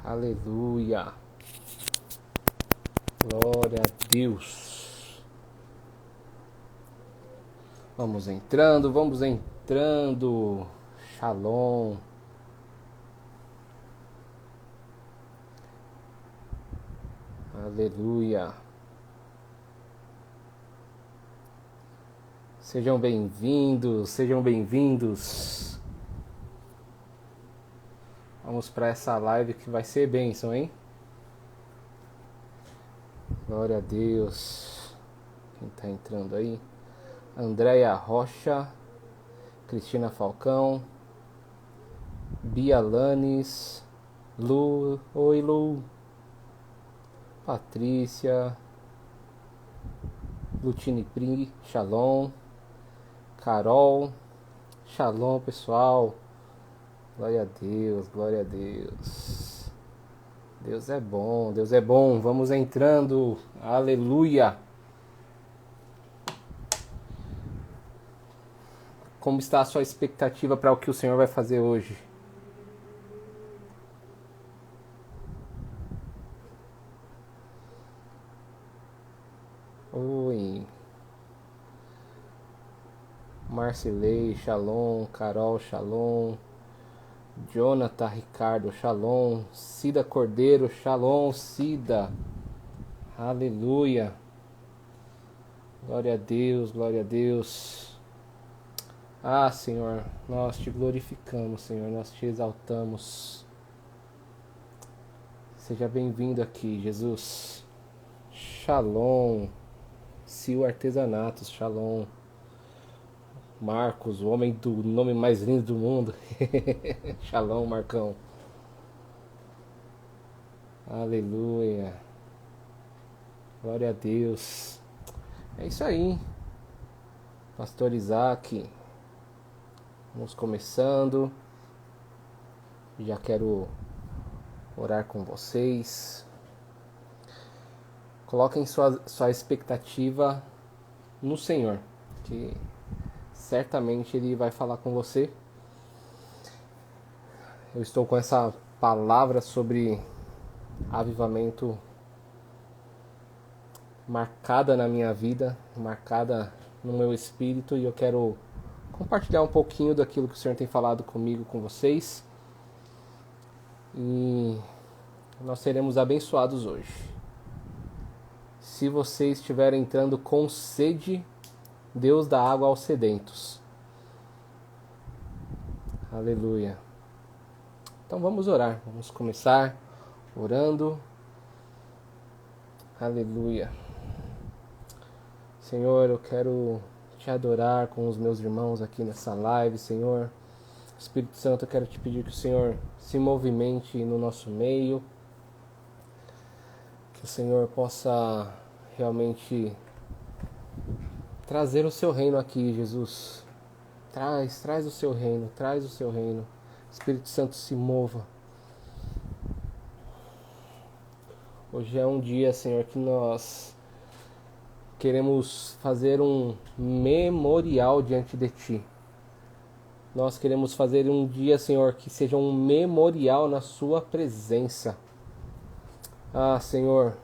Aleluia. Glória a Deus. Vamos entrando. Shalom. Aleluia. Sejam bem-vindos. Vamos para essa live que vai ser bênção, hein? Glória a Deus. Quem tá entrando aí? Andréia Rocha, Cristina Falcão, Bia Lanes, Lu, oi Lu, Patrícia, Lutine Pri, Shalom, Carol, Shalom pessoal, glória a Deus, Deus é bom, vamos entrando, aleluia. Como está a sua expectativa para o que o Senhor vai fazer hoje? Oi. Marcilei, Shalom. Carol, Shalom. Jonathan, Ricardo, Shalom. Cida Cordeiro, Shalom, Cida. Aleluia. Glória a Deus. Ah, Senhor, nós te glorificamos, Senhor, nós te exaltamos. Seja bem-vindo aqui, Jesus. Shalom. Sil Artesanatos, Shalom. Marcos, o homem do nome mais lindo do mundo. Shalom, Marcão. Aleluia. Glória a Deus. É isso aí. Pastor Isaac. Vamos começando. Já quero orar com vocês. Coloquem sua expectativa no Senhor, que certamente Ele vai falar com você. Eu estou com essa palavra sobre avivamento marcada na minha vida, marcada no meu espírito, e eu quero compartilhar um pouquinho daquilo que o Senhor tem falado comigo, com vocês. E nós seremos abençoados hoje. Se você estiver entrando com sede, Deus dá água aos sedentos. Aleluia. Então vamos orar. Vamos começar orando. Aleluia. Senhor, eu quero te adorar com os meus irmãos aqui nessa live, Senhor. Espírito Santo, eu quero te pedir que o Senhor se movimente no nosso meio. Que o Senhor possa realmente trazer o seu reino aqui, Jesus. Traz o seu reino, Espírito Santo, se mova. Hoje é um dia, Senhor, que nós queremos fazer um memorial diante de Ti. Nós queremos fazer um dia, Senhor, que seja um memorial na Sua presença. Ah, Senhor,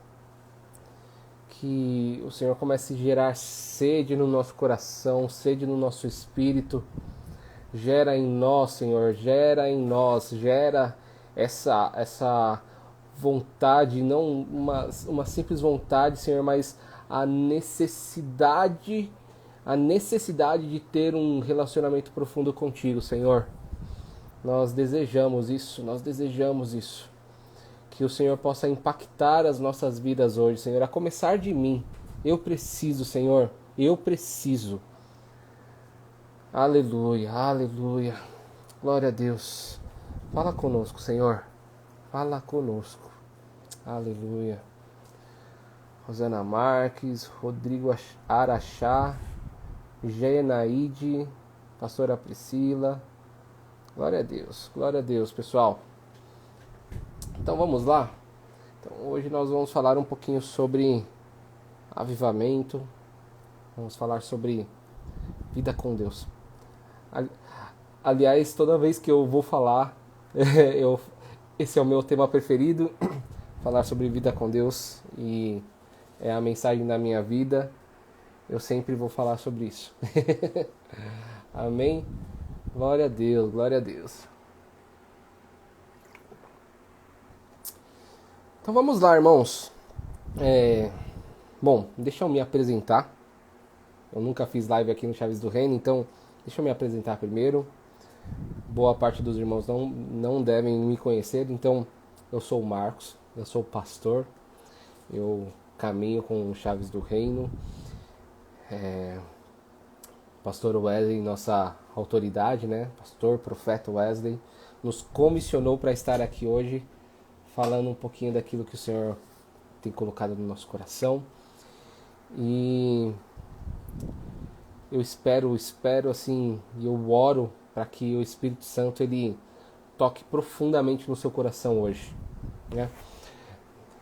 que o Senhor comece a gerar sede no nosso coração, sede no nosso espírito. Gera em nós, Senhor, gera essa vontade, não uma simples vontade, Senhor, mas a necessidade de ter um relacionamento profundo contigo, Senhor. Nós desejamos isso. Que o Senhor possa impactar as nossas vidas hoje, Senhor, a começar de mim. Eu preciso, Senhor, Aleluia. Glória a Deus. Fala conosco, Senhor. Fala conosco. Aleluia. Rosana Marques, Rodrigo Araxá, Genaide, Pastora Priscila. Glória a Deus, pessoal. Então vamos lá. Então, hoje nós vamos falar um pouquinho sobre avivamento. Vamos falar sobre vida com Deus. Aliás, toda vez que eu vou falar, Esse é o meu tema preferido, falar sobre vida com Deus, e é a mensagem da minha vida. Eu sempre vou falar sobre isso. Amém? Glória a Deus, glória a Deus. Então vamos lá, irmãos. Bom, deixa eu me apresentar. Eu nunca fiz live aqui no Chaves do Reino, então deixa eu me apresentar primeiro. Boa parte dos irmãos não devem me conhecer, então eu sou o Marcos, eu sou pastor, eu caminho com o Chaves do Reino. Pastor Wesley, nossa autoridade, né? Pastor, profeta Wesley, nos comissionou para estar aqui hoje falando um pouquinho daquilo que o Senhor tem colocado no nosso coração. E eu espero assim, e eu oro para que o Espírito Santo ele toque profundamente no seu coração hoje, né?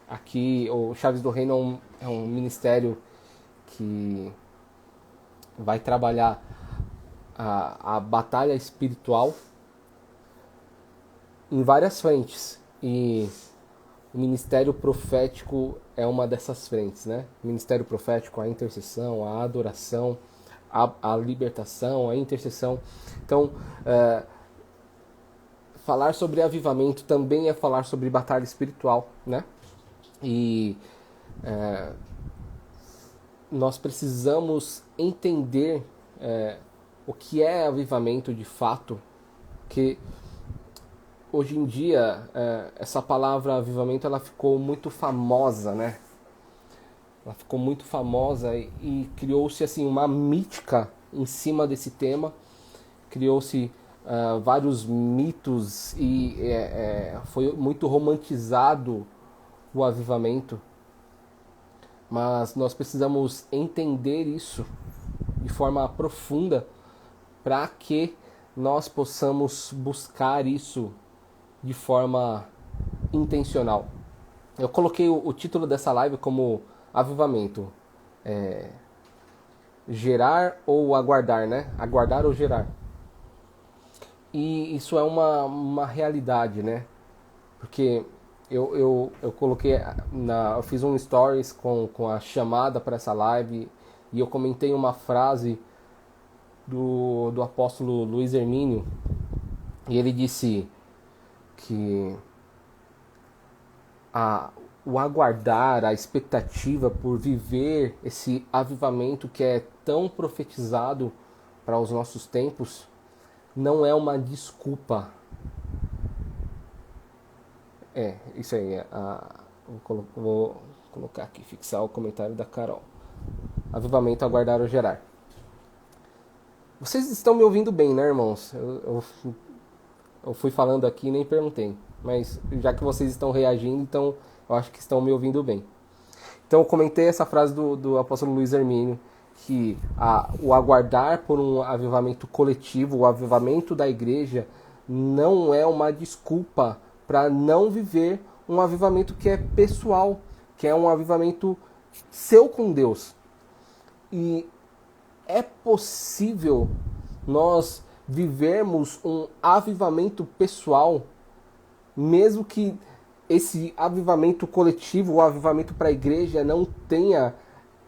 Aqui o Chaves do Reino é um ministério que vai trabalhar a batalha espiritual em várias frentes, e o ministério profético é uma dessas frentes, né? O ministério profético, a intercessão, a adoração, a libertação, a intercessão. Então, falar sobre avivamento também é falar sobre batalha espiritual, né? E nós precisamos entender o que é avivamento de fato, que hoje em dia essa palavra avivamento ela ficou muito famosa, né? Ela ficou muito famosa e criou-se assim uma mítica em cima desse tema, criou-se vários mitos e foi muito romantizado o avivamento. Mas nós precisamos entender isso de forma profunda para que nós possamos buscar isso de forma intencional. Eu coloquei o título dessa live como avivamento. Gerar ou aguardar, né? Aguardar ou gerar. E isso é uma realidade, né? Porque eu coloquei eu fiz um stories com a chamada para essa live, e eu comentei uma frase do apóstolo Luiz Hermínio, e ele disse que o aguardar, a expectativa por viver esse avivamento que é tão profetizado para os nossos tempos não é uma desculpa. Isso aí. Vou colocar aqui, fixar o comentário da Carol. Avivamento, aguardar ou gerar. Vocês estão me ouvindo bem, né, irmãos? Eu fui falando aqui e nem perguntei. Mas já que vocês estão reagindo, então eu acho que estão me ouvindo bem. Então eu comentei essa frase do apóstolo Luiz Hermínio, que o aguardar por um avivamento coletivo, o avivamento da igreja, não é uma desculpa para não viver um avivamento que é pessoal, que é um avivamento seu com Deus. E é possível nós vivermos um avivamento pessoal, mesmo que esse avivamento coletivo, o avivamento para a igreja, não tenha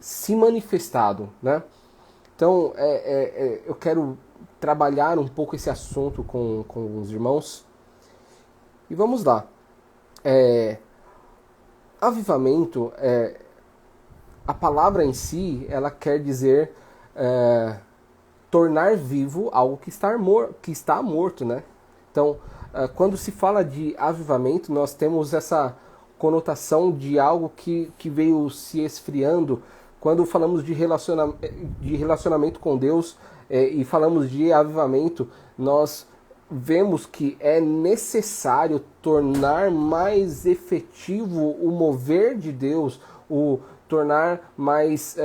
se manifestado, né? Então, eu quero trabalhar um pouco esse assunto com os irmãos. E vamos lá. Avivamento, a palavra em si, ela quer dizer tornar vivo algo que está morto, né? Então, quando se fala de avivamento, nós temos essa conotação de algo que veio se esfriando. Quando falamos de relacionamento com Deus e falamos de avivamento, nós vemos que é necessário tornar mais efetivo o mover de Deus, o tornar mais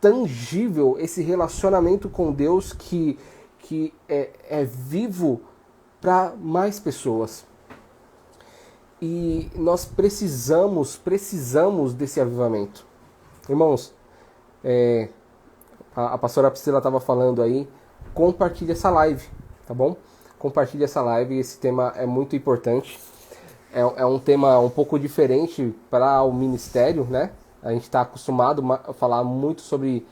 tangível esse relacionamento com Deus que é vivo para mais pessoas. E nós precisamos desse avivamento. Irmãos, a pastora Priscila estava falando aí, compartilhe essa live, tá bom? compartilhe essa live. Esse tema é muito importante. É um tema um pouco diferente para o ministério, né? A gente está acostumado a falar muito sobre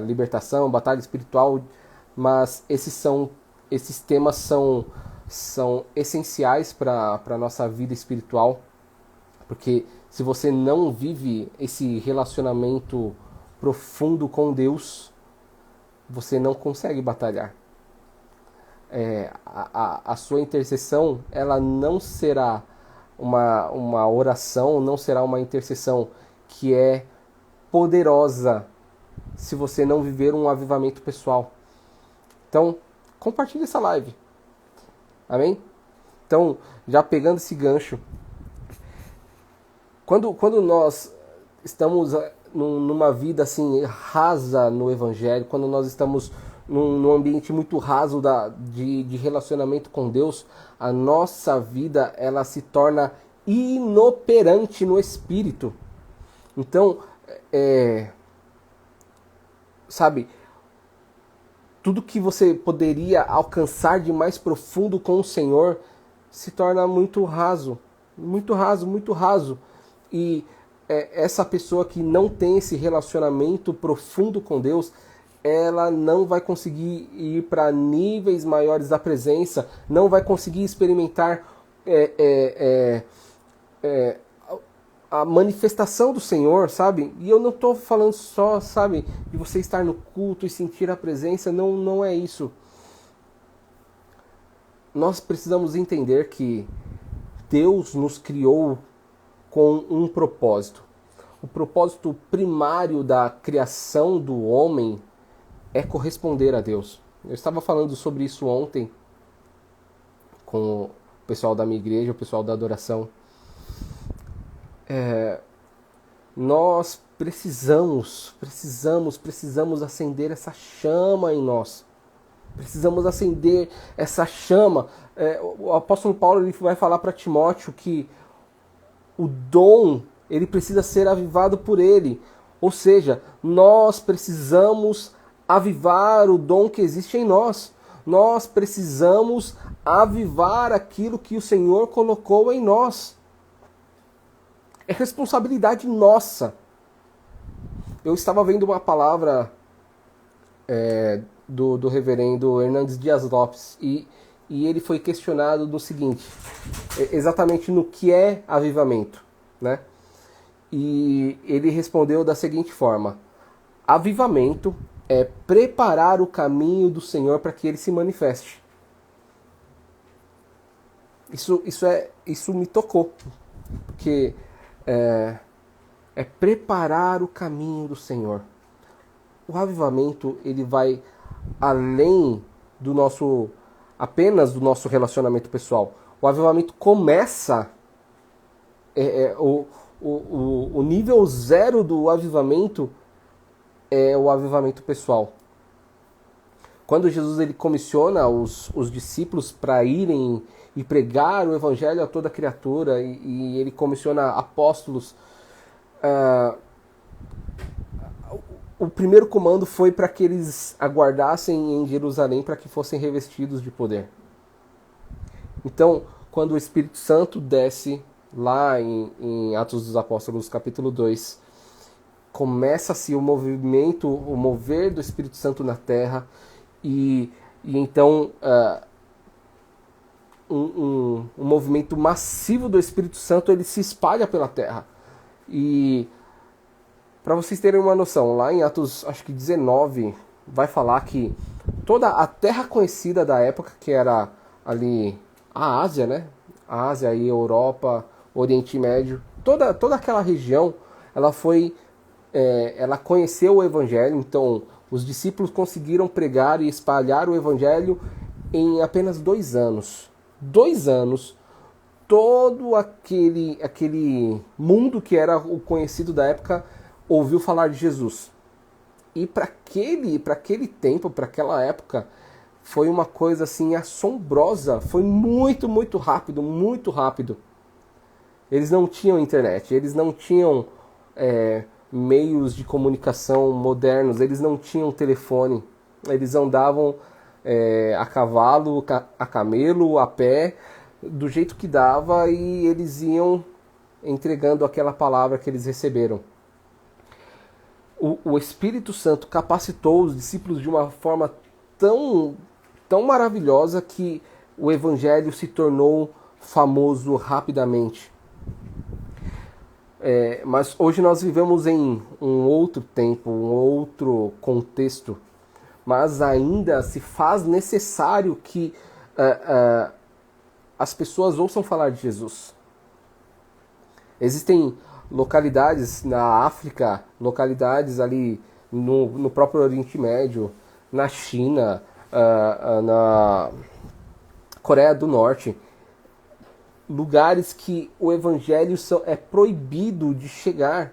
libertação, batalha espiritual, mas esses temas são essenciais para a nossa vida espiritual, porque se você não vive esse relacionamento profundo com Deus, você não consegue batalhar. A sua intercessão, ela não será uma oração, não será uma intercessão que é poderosa se você não viver um avivamento pessoal. Então, compartilhe essa live. Amém? Então, já pegando esse gancho, quando nós estamos numa vida assim rasa no Evangelho, quando nós estamos num ambiente muito raso de relacionamento com Deus, a nossa vida ela se torna inoperante no Espírito. Então, sabe, tudo que você poderia alcançar de mais profundo com o Senhor se torna muito raso, muito raso, muito raso. E essa pessoa que não tem esse relacionamento profundo com Deus, ela não vai conseguir ir para níveis maiores da presença, não vai conseguir experimentar a manifestação do Senhor, sabe? E eu não estou falando só, sabe, de você estar no culto e sentir a presença, não é isso. Nós precisamos entender que Deus nos criou com um propósito. O propósito primário da criação do homem é corresponder a Deus. Eu estava falando sobre isso ontem com o pessoal da minha igreja, o pessoal da adoração. Nós precisamos acender essa chama em nós. Precisamos acender essa chama. O apóstolo Paulo ele vai falar para Timóteo que o dom ele precisa ser avivado por ele. Ou seja, nós precisamos avivar o dom que existe em nós. Nós precisamos avivar aquilo que o Senhor colocou em nós. É responsabilidade nossa. Eu estava vendo uma palavra do reverendo Hernandes Dias Lopes e ele foi questionado no seguinte, exatamente no que é avivamento, né? E ele respondeu da seguinte forma: avivamento é preparar o caminho do Senhor para que ele se manifeste. Isso me tocou, porque é preparar o caminho do Senhor. O avivamento ele vai além apenas do nosso relacionamento pessoal. O avivamento começa o nível zero do avivamento é o avivamento pessoal. Quando Jesus ele comissiona os discípulos para irem e pregar o evangelho a toda criatura e ele comissiona apóstolos, o primeiro comando foi para que eles aguardassem em Jerusalém para que fossem revestidos de poder. Então, quando o Espírito Santo desce lá em Atos dos Apóstolos, capítulo 2, começa-se o movimento, o mover do Espírito Santo na terra, e então um movimento massivo do Espírito Santo ele se espalha pela terra. E para vocês terem uma noção, lá em Atos, acho que 19, vai falar que toda a terra conhecida da época, que era ali a Ásia, né? A Ásia e Europa, Oriente Médio, toda aquela região, ela conheceu o Evangelho. Então, os discípulos conseguiram pregar e espalhar o Evangelho em apenas 2 anos. 2 anos, todo aquele mundo que era o conhecido da época ouviu falar de Jesus. E para aquele tempo, para aquela época, foi uma coisa assim assombrosa. Foi muito, muito rápido, muito rápido. Eles não tinham internet, eles não tinham meios de comunicação modernos, eles não tinham telefone. Eles andavam a cavalo, a camelo, a pé, do jeito que dava, e eles iam entregando aquela palavra que eles receberam. O Espírito Santo capacitou os discípulos de uma forma tão maravilhosa que o Evangelho se tornou famoso rapidamente. Mas hoje nós vivemos em um outro tempo, um outro contexto, mas ainda se faz necessário que as pessoas ouçam falar de Jesus. Existem localidades na África, localidades ali no próprio Oriente Médio, na China, na Coreia do Norte, lugares que o evangelho é proibido de chegar.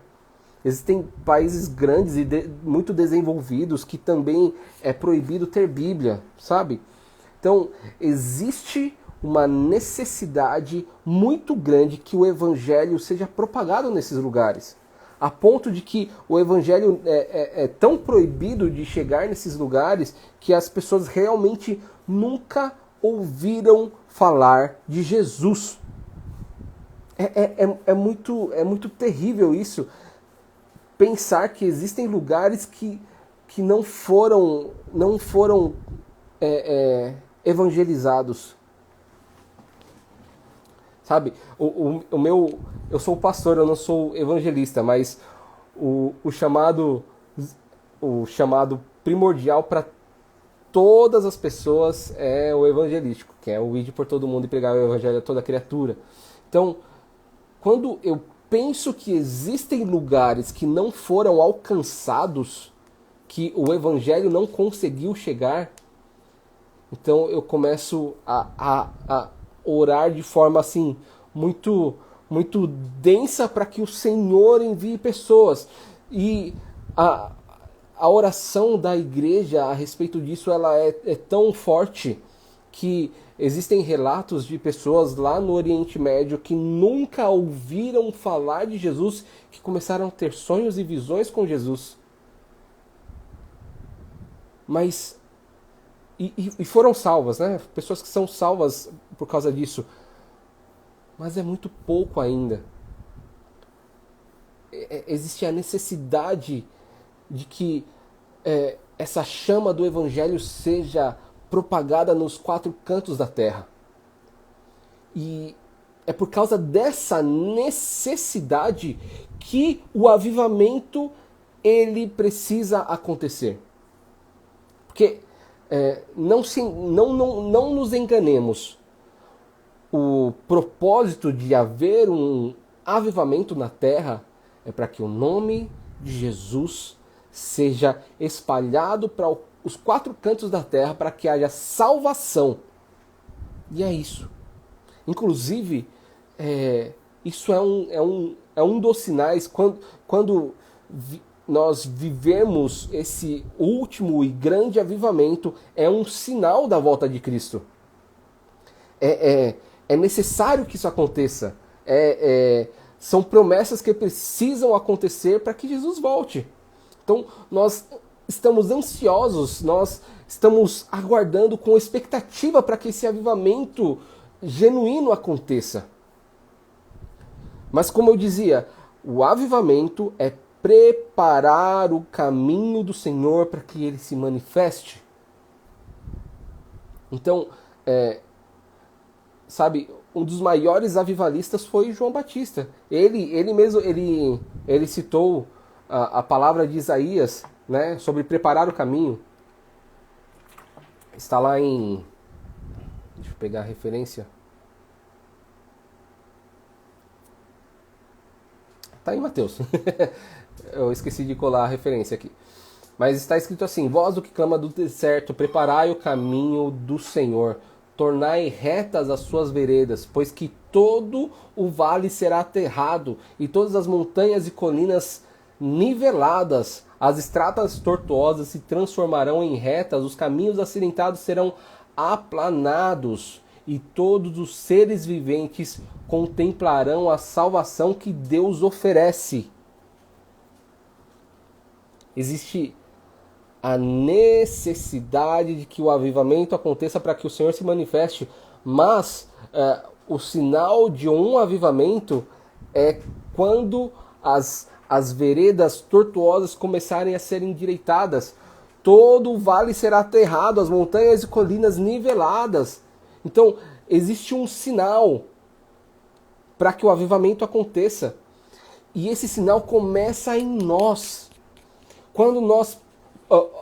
Existem países grandes e muito desenvolvidos que também é proibido ter Bíblia, sabe? Então, existe uma necessidade muito grande que o evangelho seja propagado nesses lugares, a ponto de que o evangelho é tão proibido de chegar nesses lugares que as pessoas realmente nunca ouviram falar de Jesus. É muito terrível isso, pensar que existem lugares que não foram evangelizados. Sabe, eu sou pastor, eu não sou evangelista, mas o chamado primordial para todas as pessoas é o evangelístico, que é o ir por todo mundo e pregar o evangelho a toda criatura. Então, quando eu penso que existem lugares que não foram alcançados, que o evangelho não conseguiu chegar, então eu começo a orar de forma assim muito densa para que o Senhor envie pessoas. E a oração da igreja a respeito disso, ela é tão forte que existem relatos de pessoas lá no Oriente Médio que nunca ouviram falar de Jesus, que começaram a ter sonhos e visões com Jesus. Mas e foram salvas, né? Pessoas que são salvas por causa disso. Mas é muito pouco ainda. Existe a necessidade de que essa chama do Evangelho seja propagada nos 4 cantos da terra. E é por causa dessa necessidade que o avivamento ele precisa acontecer. Porque não nos enganemos. O propósito de haver um avivamento na terra é para que o nome de Jesus seja espalhado para os 4 cantos da terra, para que haja salvação. E é isso. Inclusive, isso é um dos sinais quando nós vivemos esse último e grande avivamento, é um sinal da volta de Cristo. É necessário que isso aconteça. São promessas que precisam acontecer para que Jesus volte. Então, nós estamos ansiosos, nós estamos aguardando com expectativa para que esse avivamento genuíno aconteça. Mas, como eu dizia, o avivamento é preparar o caminho do Senhor para que ele se manifeste. Então, sabe, um dos maiores avivalistas foi João Batista. Ele mesmo citou a palavra de Isaías, né, sobre preparar o caminho. Está lá em... Deixa eu pegar a referência. Está em Mateus. Eu esqueci de colar a referência aqui. Mas está escrito assim: Vós do que clama do deserto, preparai o caminho do Senhor, tornai retas as suas veredas, pois que todo o vale será aterrado, e todas as montanhas e colinas niveladas, as estradas tortuosas se transformarão em retas, os caminhos acidentados serão aplanados, e todos os seres viventes contemplarão a salvação que Deus oferece. Existe a necessidade de que o avivamento aconteça para que o Senhor se manifeste, mas o sinal de um avivamento é quando as veredas tortuosas começarem a ser endireitadas, todo o vale será aterrado, as montanhas e colinas niveladas. Então, existe um sinal para que o avivamento aconteça. E esse sinal começa em nós. Quando nós,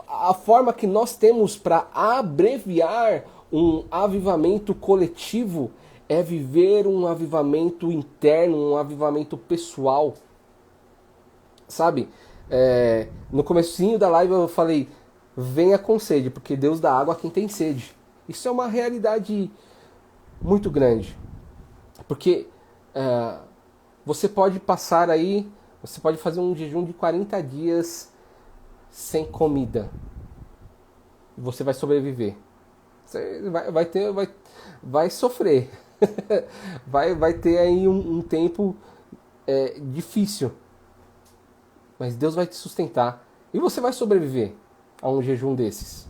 a forma que nós temos para abreviar um avivamento coletivo é viver um avivamento interno, um avivamento pessoal. Sabe? No comecinho da live eu falei, venha com sede, porque Deus dá água a quem tem sede. Isso é uma realidade muito grande. Porque você pode passar aí, você pode fazer um jejum de 40 dias sem comida. E você vai sobreviver. Você vai sofrer. vai ter aí um tempo difícil. Mas Deus vai te sustentar. E você vai sobreviver a um jejum desses.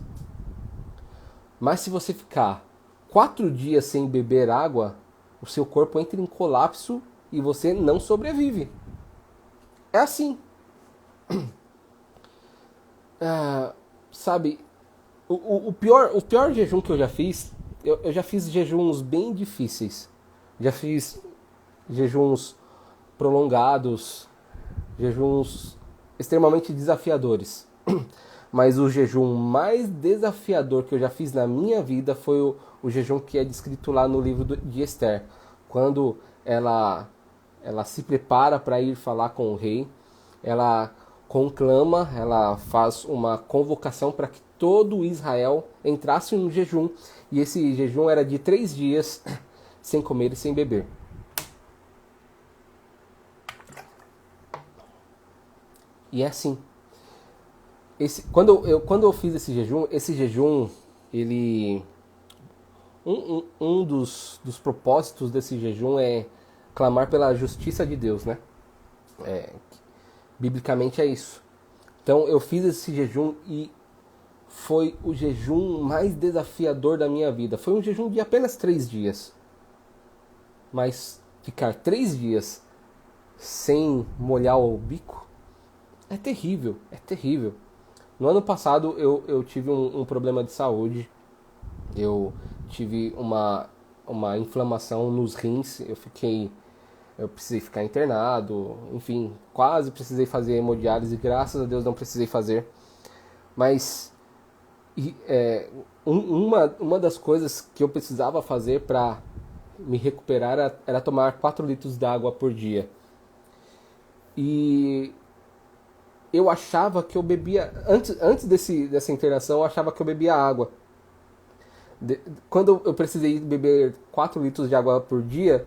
Mas se você ficar 4 dias sem beber água, o seu corpo entra em colapso e você não sobrevive. É assim. Sabe, o pior jejum que eu já fiz, eu já fiz jejuns bem difíceis. Já fiz jejuns prolongados, jejuns extremamente desafiadores. Mas o jejum mais desafiador que eu já fiz na minha vida foi o jejum que é descrito lá no livro de Esther. Quando ela se prepara para ir falar com o rei, ela conclama, ela faz uma convocação para que todo Israel entrasse em um jejum. E esse jejum era de 3 dias sem comer e sem beber. E é assim. Quando eu fiz esse jejum, ele... Um dos propósitos desse jejum é clamar pela justiça de Deus, né? Biblicamente é isso. Então eu fiz esse jejum e foi o jejum mais desafiador da minha vida. Foi um jejum de apenas 3 dias. Mas ficar 3 dias sem molhar o bico é terrível, é terrível. No ano passado eu tive um problema de saúde. Eu tive uma inflamação nos rins. Eu precisei ficar internado. Enfim, quase precisei fazer hemodiálise. Graças a Deus não precisei fazer. Mas uma das coisas que eu precisava fazer para me recuperar era tomar 4 litros de água por dia. E eu achava que eu bebia... Antes dessa internação, eu achava que eu bebia água. Quando eu precisei beber 4 litros de água por dia,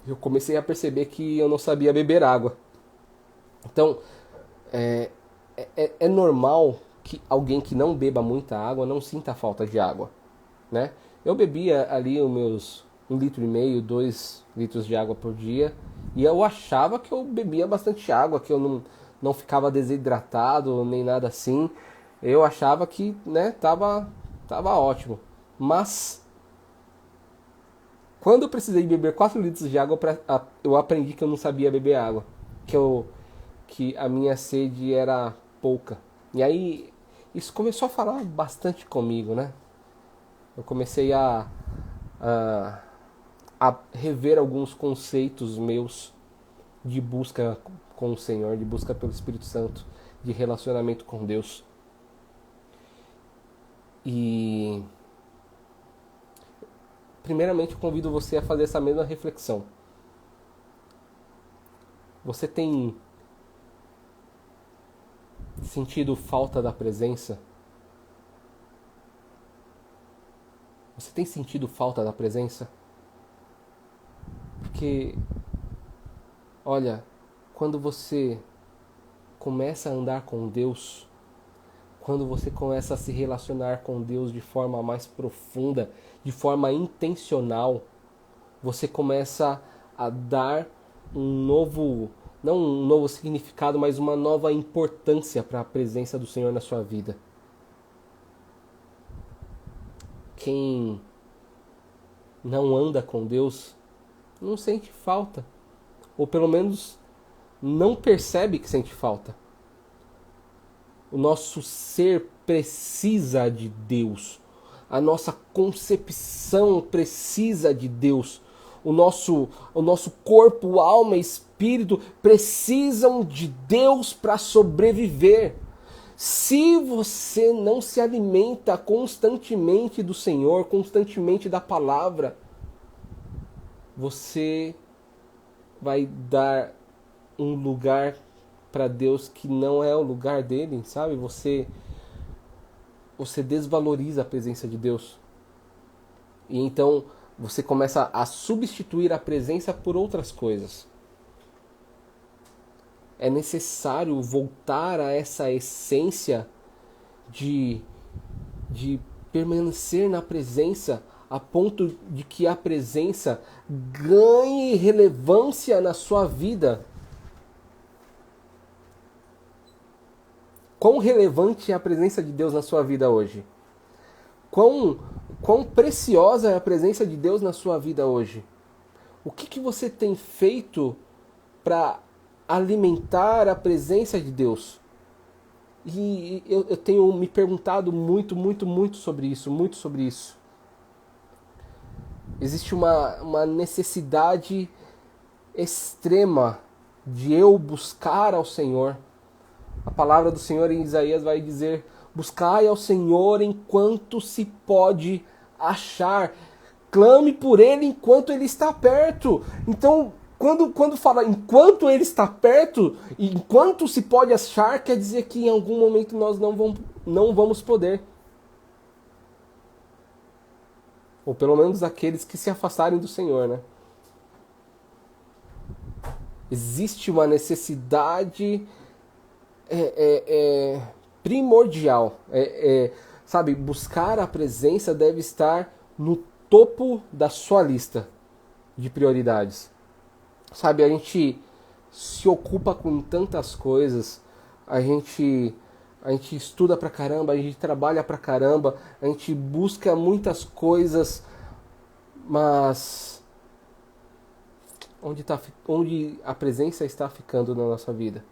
eu comecei a perceber que eu não sabia beber água. Então, é normal que alguém que não beba muita água não sinta falta de água, né? Eu bebia ali os meus 1,5 litro, 2 litros de água por dia, e eu achava que eu bebia bastante água, que eu não ficava desidratado, nem nada assim. Eu achava que, né, tava ótimo. Mas quando eu precisei beber 4 litros de água, eu aprendi que eu não sabia beber água. Que a minha sede era pouca. E aí isso começou a falar bastante comigo, né? Eu comecei a rever alguns conceitos meus de busca com o Senhor, de busca pelo Espírito Santo, de relacionamento com Deus. E primeiramente eu convido você a fazer essa mesma reflexão. Você tem sentido falta da presença? Você tem sentido falta da presença? Porque, olha, quando você começa a andar com Deus, quando você começa a se relacionar com Deus de forma mais profunda, de forma intencional, você começa a dar um novo não um novo significado, mas uma nova importância para a presença do Senhor na sua vida. Quem não anda com Deus não sente falta, ou pelo menos não percebe que sente falta. O nosso ser precisa de Deus. A nossa concepção precisa de Deus. O nosso corpo, alma e espírito precisam de Deus para sobreviver. Se você não se alimenta constantemente do Senhor, constantemente da palavra, você vai dar um lugar para Deus que não é o lugar dele, sabe? Você desvaloriza a presença de Deus. E então você começa a substituir a presença por outras coisas. É necessário voltar a essa essência de permanecer na presença a ponto de que a presença ganhe relevância na sua vida. Quão relevante é a presença de Deus na sua vida hoje? Quão preciosa é a presença de Deus na sua vida hoje? O que você tem feito para alimentar a presença de Deus? E eu tenho me perguntado muito sobre isso. Existe uma necessidade extrema de eu buscar ao Senhor. A palavra do Senhor em Isaías vai dizer: buscai ao Senhor enquanto se pode achar. Clame por Ele enquanto Ele está perto. Então, quando fala enquanto Ele está perto, enquanto se pode achar, quer dizer que em algum momento nós não vamos poder. Ou pelo menos aqueles que se afastarem do Senhor, né? Existe uma necessidade primordial. Sabe, buscar a presença deve estar no topo da sua lista de prioridades. Sabe, a gente se ocupa com tantas coisas, a gente estuda pra caramba, a gente trabalha pra caramba, a gente busca muitas coisas, mas onde a presença está ficando na nossa vida?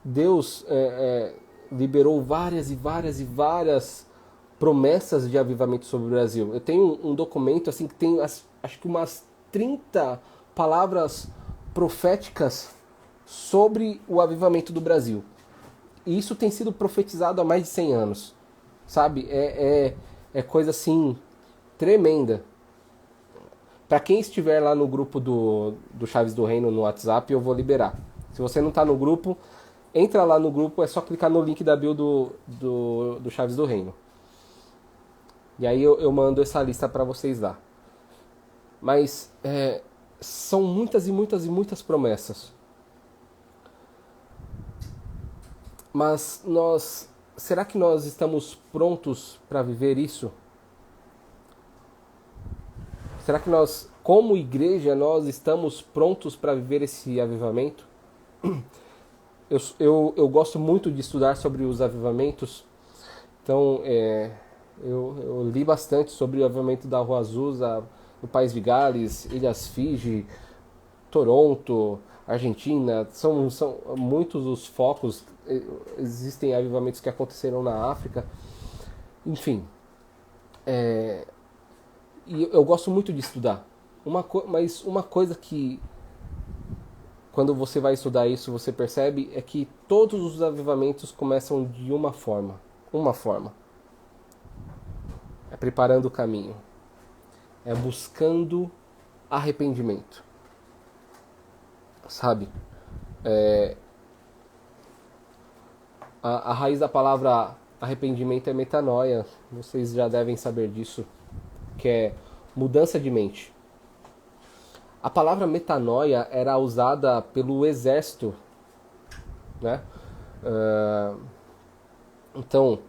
Deus liberou várias promessas de avivamento sobre o Brasil. Eu tenho um documento assim que tem acho que umas 30 palavras proféticas sobre o avivamento do Brasil. E isso tem sido profetizado há mais de 100 anos. Sabe? É coisa assim tremenda. Para quem estiver lá no grupo do Chaves do Reino no WhatsApp, eu vou liberar. Se você não está no grupo, entra lá no grupo, é só clicar no link da bio do Chaves do Reino. E aí eu mando essa lista para vocês lá. Mas são muitas promessas. Mas será que nós estamos prontos para viver isso? Será que nós, como igreja, nós estamos prontos para viver esse avivamento? Eu gosto muito de estudar sobre os avivamentos, então eu li bastante sobre o avivamento da Rua Azusa, no País de Gales, Ilhas Fiji, Toronto, Argentina. São muitos os focos. Existem avivamentos que aconteceram na África, enfim. E eu gosto muito de estudar. Mas uma coisa que, quando você vai estudar isso, você percebe é que todos os avivamentos começam de uma forma. É preparando o caminho. É buscando arrependimento. Sabe? A raiz da palavra arrependimento é metanoia. Vocês já devem saber disso. Que é mudança de mente. A palavra metanoia era usada pelo exército, né? Então,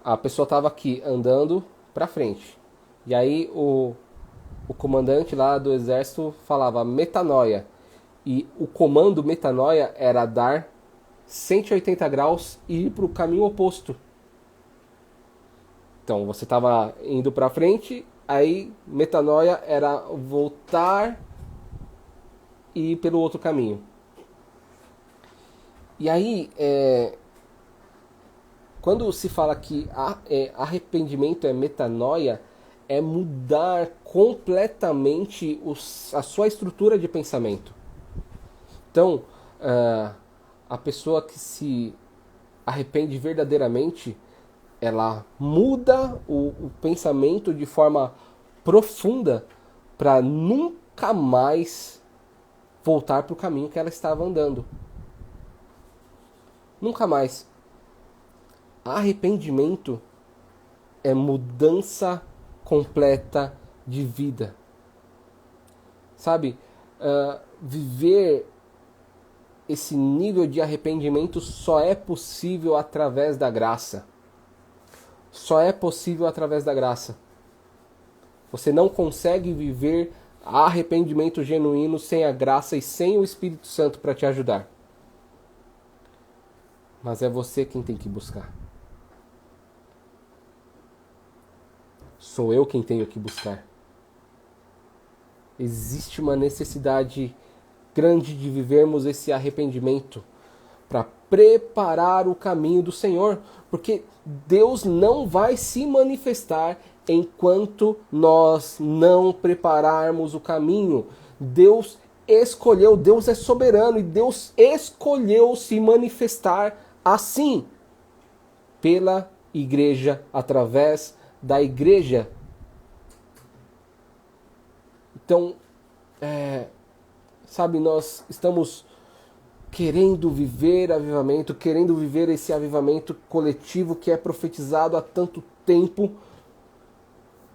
a pessoa estava aqui andando para frente. E aí o comandante lá do exército falava metanoia. E o comando metanoia era dar 180 graus e ir para o caminho oposto. Então você estava indo para frente, aí metanoia era voltar e ir pelo outro caminho. E aí, quando se fala que arrependimento é metanoia, é mudar completamente a sua estrutura de pensamento. Então, a pessoa que se arrepende verdadeiramente, ela muda o pensamento de forma profunda para nunca mais voltar para o caminho que ela estava andando. Nunca mais. Arrependimento é mudança completa de vida. Sabe? Viver esse nível de arrependimento só é possível através da graça. Só é possível através da graça. Você não consegue viver arrependimento genuíno sem a graça e sem o Espírito Santo para te ajudar. Mas é você quem tem que buscar. Sou eu quem tenho que buscar. Existe uma necessidade grande de vivermos esse arrependimento para preparar o caminho do Senhor, porque Deus não vai se manifestar enquanto nós não prepararmos o caminho. Deus escolheu, Deus é soberano e Deus escolheu se manifestar assim pela igreja, através da igreja. Então, sabe, nós estamos querendo viver avivamento, querendo viver esse avivamento coletivo que é profetizado há tanto tempo,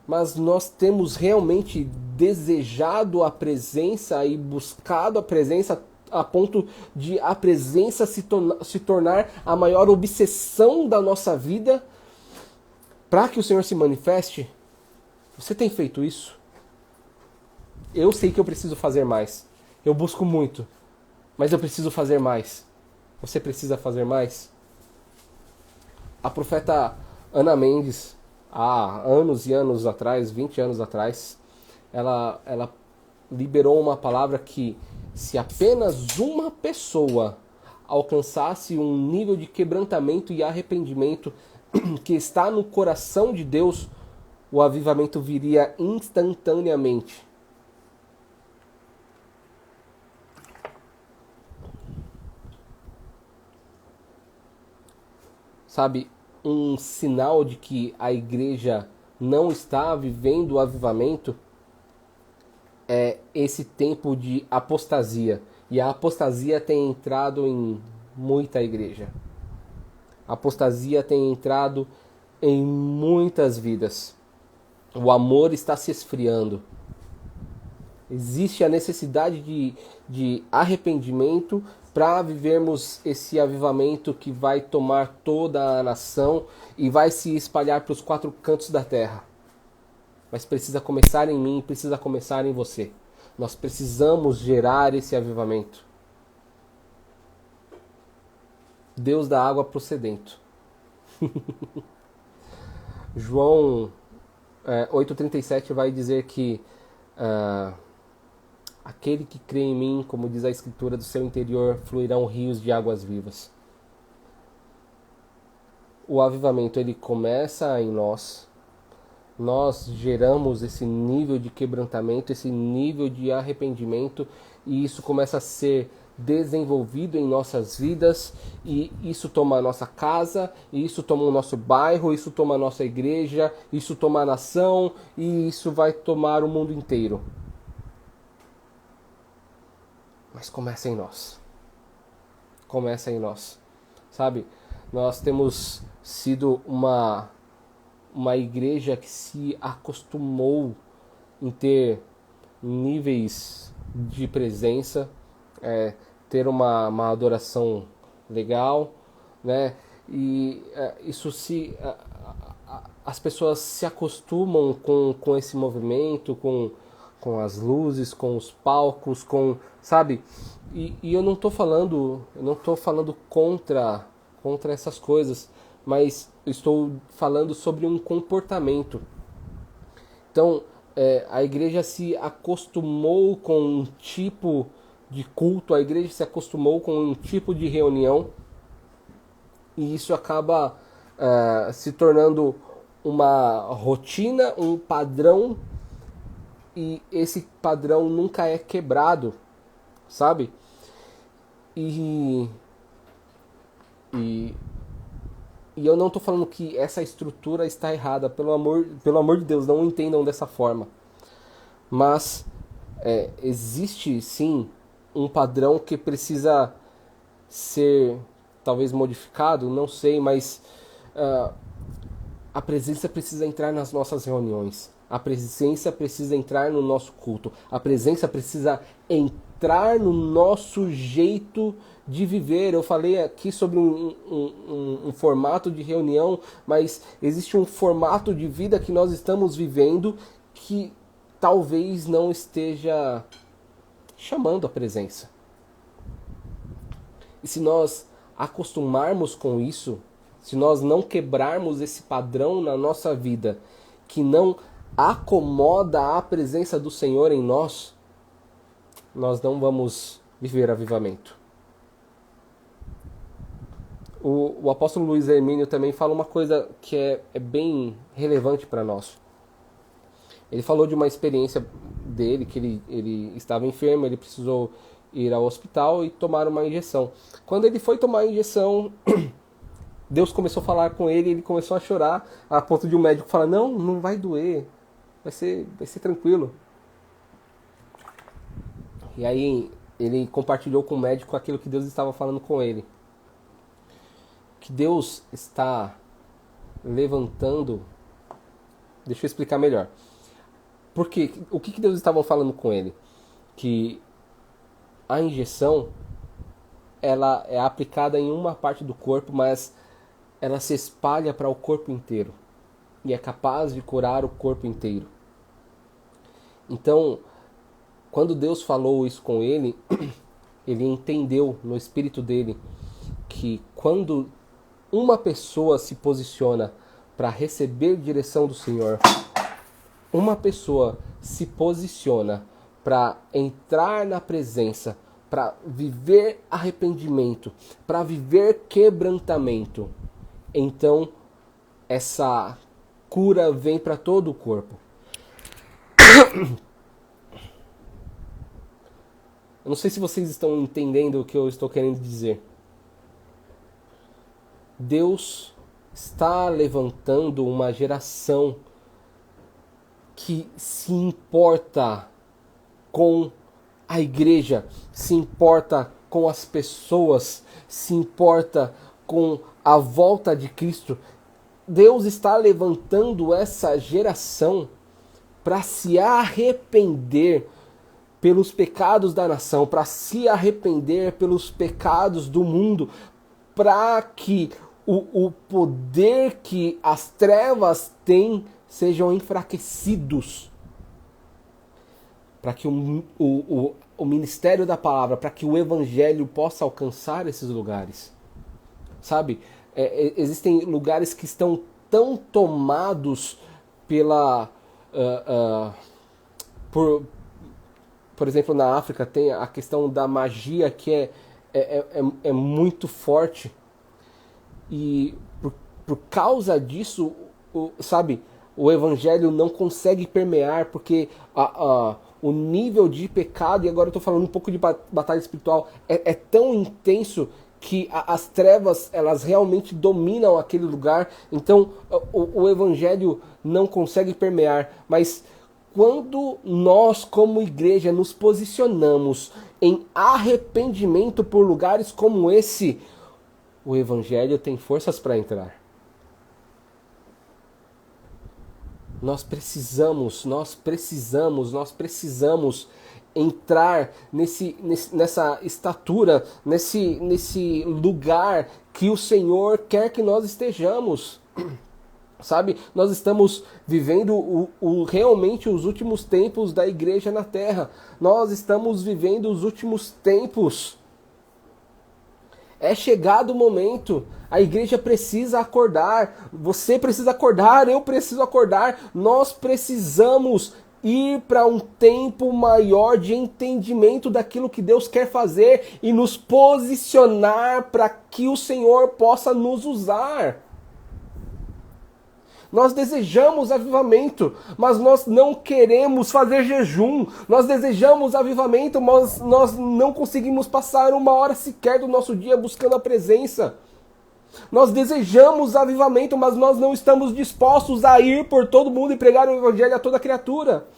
mas nós temos realmente desejado a presença e buscado a presença a ponto de a presença se tornar a maior obsessão da nossa vida para que o Senhor se manifeste? Você tem feito isso? Eu sei que eu preciso fazer mais. Eu busco muito, mas eu preciso fazer mais. Você precisa fazer mais? A profeta Ana Mendes, há anos e anos atrás, 20 anos atrás, ela liberou uma palavra que se apenas uma pessoa alcançasse um nível de quebrantamento e arrependimento que está no coração de Deus, o avivamento viria instantaneamente. Sabe, um sinal de que a igreja não está vivendo o avivamento é esse tempo de apostasia. E a apostasia tem entrado em muita igreja. A apostasia tem entrado em muitas vidas. O amor está se esfriando. Existe a necessidade de arrependimento para vivermos esse avivamento que vai tomar toda a nação e vai se espalhar para os 4 cantos da terra. Mas precisa começar em mim, precisa começar em você. Nós precisamos gerar esse avivamento. Deus da água procedente. João 8,37 vai dizer que aquele que crê em mim, como diz a Escritura, do seu interior fluirão rios de águas vivas. O avivamento ele começa em nós. Nós geramos esse nível de quebrantamento, esse nível de arrependimento, e isso começa a ser desenvolvido em nossas vidas, e isso toma a nossa casa, e isso toma o nosso bairro, isso toma a nossa igreja, isso toma a nação, e isso vai tomar o mundo inteiro. Mas começa em nós. Começa em nós. Sabe, nós temos sido uma igreja que se acostumou em ter níveis de presença, ter uma adoração legal, né? E isso as pessoas se acostumam com esse movimento, com as luzes, com os palcos, sabe? E eu não tô falando contra essas coisas, mas estou falando sobre um comportamento. Então, a igreja se acostumou com um tipo de culto, a igreja se acostumou com um tipo de reunião, e isso acaba se tornando uma rotina, um padrão, e esse padrão nunca é quebrado, sabe? E, e, e eu não estou falando que essa estrutura está errada, pelo amor de Deus, não entendam dessa forma. Mas existe sim um padrão que precisa ser talvez modificado, não sei, mas a presença precisa entrar nas nossas reuniões. A presença precisa entrar no nosso culto. A presença precisa entrar no nosso jeito de viver. Eu falei aqui sobre um formato de reunião, mas existe um formato de vida que nós estamos vivendo que talvez não esteja chamando a presença. E se nós acostumarmos com isso, se nós não quebrarmos esse padrão na nossa vida, que não acomoda a presença do Senhor em nós, nós não vamos viver avivamento. O apóstolo Luiz Hermínio também fala uma coisa que é bem relevante para nós. Ele falou de uma experiência dele, que ele estava enfermo, ele precisou ir ao hospital e tomar uma injeção. Quando ele foi tomar a injeção, Deus começou a falar com ele, ele começou a chorar, a ponto de um médico falar, não vai doer, vai ser tranquilo. E aí ele compartilhou com o médico aquilo que Deus estava falando com ele. Que Deus está levantando... Deixa eu explicar melhor. Porque o que Deus estava falando com ele? Que a injeção, ela é aplicada em uma parte do corpo, mas ela se espalha para o corpo inteiro. E é capaz de curar o corpo inteiro. Então, quando Deus falou isso com ele, ele entendeu no espírito dele que quando uma pessoa se posiciona para receber direção do Senhor, uma pessoa se posiciona para entrar na presença, para viver arrependimento, para viver quebrantamento, então essa cura vem para todo o corpo. Eu não sei se vocês estão entendendo o que eu estou querendo dizer. Deus está levantando uma geração que se importa com a igreja, se importa com as pessoas, se importa com a volta de Cristo. Deus está levantando essa geração para se arrepender pelos pecados da nação, para se arrepender pelos pecados do mundo, para que o poder que as trevas têm sejam enfraquecidos, para que o ministério da palavra, para que o evangelho possa alcançar esses lugares. Sabe, existem lugares que estão tão tomados pela... por exemplo, na África tem a questão da magia que é muito forte. E por causa disso, sabe, o evangelho não consegue permear, porque o nível de pecado, e agora eu estou falando um pouco de batalha espiritual, é tão intenso que as trevas, elas realmente dominam aquele lugar. Então o evangelho não consegue permear. Mas quando nós como igreja nos posicionamos em arrependimento por lugares como esse, o evangelho tem forças para entrar. Nós precisamos entrar nessa estatura, nesse lugar que o Senhor quer que nós estejamos. Sabe, nós estamos vivendo realmente os últimos tempos da igreja na terra. Nós estamos vivendo os últimos tempos. É chegado o momento. A igreja precisa acordar. Você precisa acordar, eu preciso acordar. Nós precisamos ir para um tempo maior de entendimento daquilo que Deus quer fazer e nos posicionar para que o Senhor possa nos usar. Nós desejamos avivamento, mas nós não queremos fazer jejum. Nós desejamos avivamento, mas nós não conseguimos passar uma hora sequer do nosso dia buscando a presença. Nós desejamos avivamento, mas nós não estamos dispostos a ir por todo mundo e pregar o evangelho a toda criatura.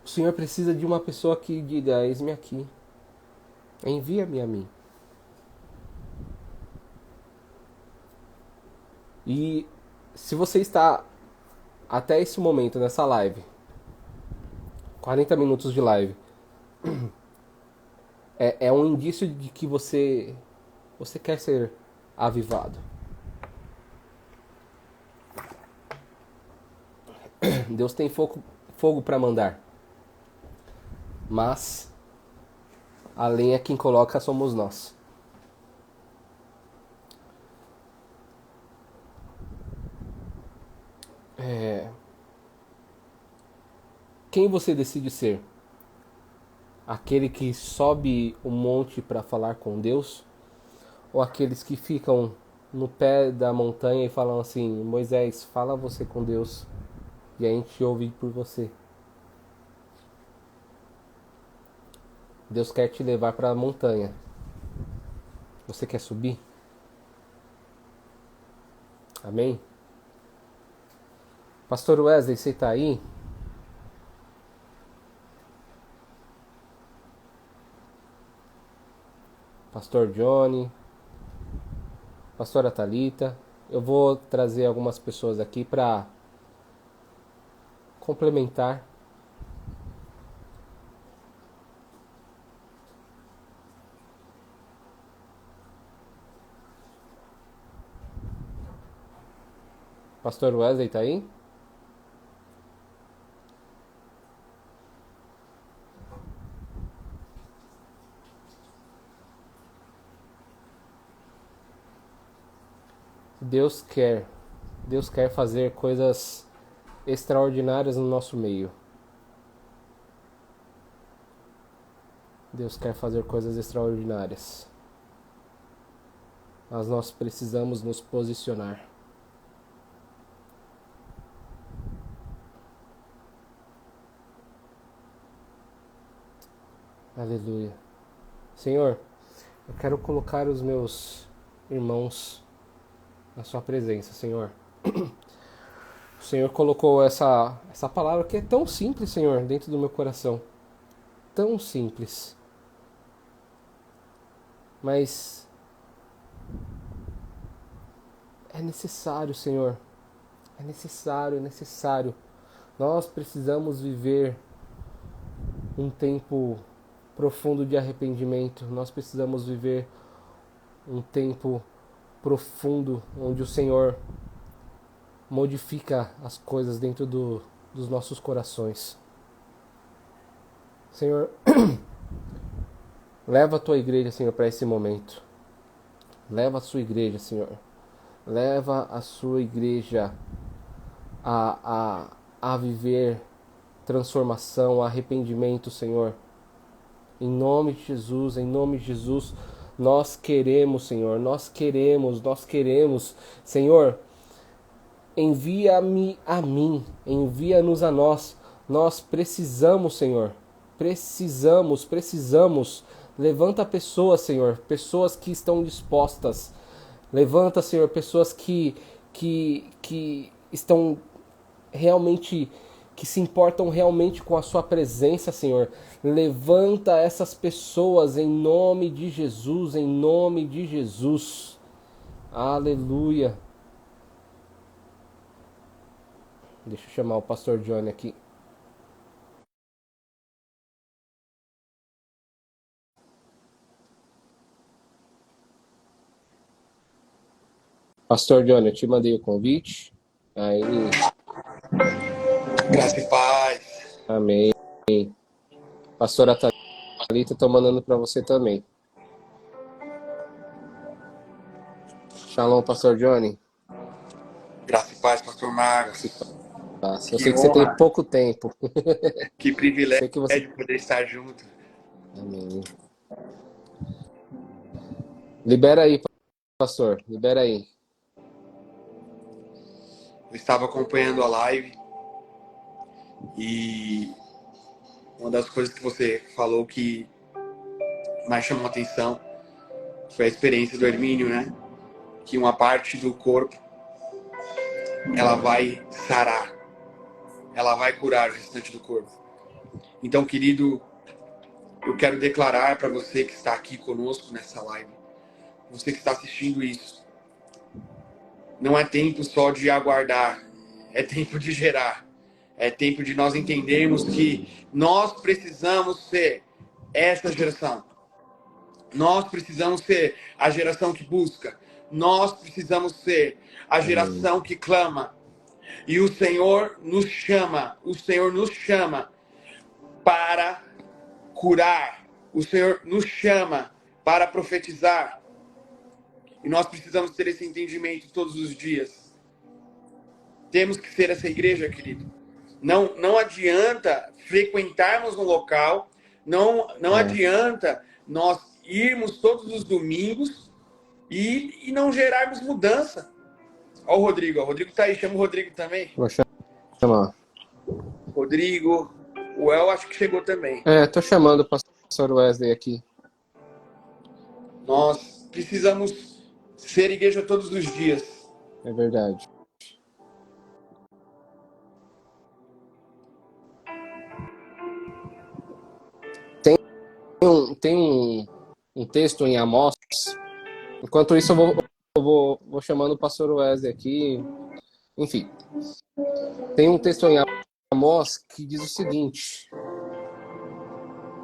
O Senhor precisa de uma pessoa que diga: eis-me aqui. Envia-me a mim. E se você está até esse momento nessa live, 40 minutos de live, é um indício de que você quer ser avivado. Deus tem fogo para mandar, mas a lenha quem coloca somos nós. Quem você decide ser? Aquele que sobe o monte para falar com Deus? Ou aqueles que ficam no pé da montanha e falam assim: Moisés, fala você com Deus e a gente ouve por você? Deus quer te levar para a montanha. Você quer subir? Amém? Pastor Wesley, você está aí? Pastor Johnny, Pastora Thalita. Eu vou trazer algumas pessoas aqui para complementar. Pastor Wesley está aí? Deus quer fazer coisas extraordinárias no nosso meio. Deus quer fazer coisas extraordinárias. Mas nós precisamos nos posicionar. Aleluia. Senhor, eu quero colocar os meus irmãos na sua presença, Senhor. O Senhor colocou essa palavra que é tão simples, Senhor, dentro do meu coração. Tão simples. Mas é necessário, Senhor. É necessário. Nós precisamos viver um tempo profundo de arrependimento. Nós precisamos viver um tempo profundo onde o Senhor modifica as coisas dentro dos nossos corações. Senhor, leva a tua igreja, Senhor, para esse momento. Leva a sua igreja, Senhor. Leva a sua igreja a viver transformação, arrependimento, Senhor. Em nome de Jesus, nós queremos, Senhor, nós queremos, Senhor, envia-me a mim, envia-nos a nós. Nós precisamos, Senhor, precisamos. Levanta pessoas, Senhor, pessoas que estão dispostas. Levanta, Senhor, pessoas que estão realmente, que se importam realmente com a sua presença, Senhor. Levanta essas pessoas em nome de Jesus, em nome de Jesus. Aleluia. Deixa eu chamar o pastor Johnny aqui. Pastor Johnny, eu te mandei o convite. Aí, Graça e paz. amém. Pastora Thalita, estou mandando para você também. Shalom, Pastor Johnny. Graça e paz, pastor Marcos. Eu sei que você tem pouco tempo. Que privilégio Sei que você... poder estar junto. Amém. Libera aí, pastor. Libera aí. Eu estava acompanhando a live e uma das coisas que você falou que mais chamou a atenção foi a experiência do Hermínio, né? Que uma parte do corpo ela vai sarar, ela vai curar o restante do corpo. Então, querido, eu quero declarar para você que está aqui conosco nessa live, você que está assistindo isso, não é tempo só de aguardar, é tempo de gerar. É tempo de nós entendermos que nós precisamos ser essa geração. Nós precisamos ser a geração que busca. Nós precisamos ser a geração que clama. E o Senhor nos chama. O Senhor nos chama para curar. O Senhor nos chama para profetizar. E nós precisamos ter esse entendimento todos os dias. Temos que ser essa igreja, querido. Não adianta frequentarmos um local, não adianta nós irmos todos os domingos e não gerarmos mudança. Olha o Rodrigo tá aí, chama o Rodrigo também. Vou chamar. Rodrigo, o El acho que chegou também. Tô chamando o pastor Wesley aqui. Nós precisamos ser igreja todos os dias. É verdade. Tem um texto em Amós. Enquanto isso, eu vou chamando o pastor Wesley aqui. Enfim. Tem um texto em Amós que diz o seguinte: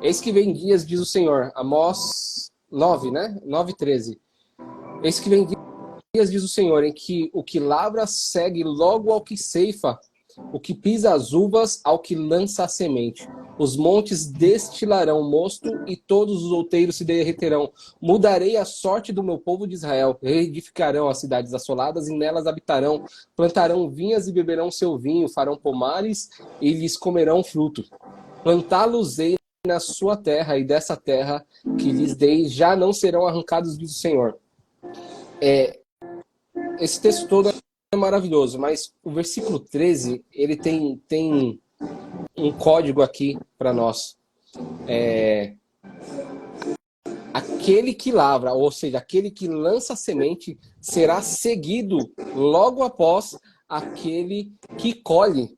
eis que vem dias, diz o Senhor. Amós 9, né? 9:13. Eis que vem dias, diz o Senhor, em que o que lavra segue logo ao que ceifa, o que pisa as uvas ao que lança a semente. Os montes destilarão mosto e todos os outeiros se derreterão. Mudarei a sorte do meu povo de Israel. Reedificarão as cidades assoladas e nelas habitarão. Plantarão vinhas e beberão seu vinho. Farão pomares e lhes comerão fruto. Plantá-los-ei na sua terra, e dessa terra que lhes dei já não serão arrancados, diz o Senhor. Esse texto todo é maravilhoso, mas o versículo 13, ele tem um código aqui para nós. Aquele que lavra, ou seja, aquele que lança a semente, será seguido logo após aquele que colhe.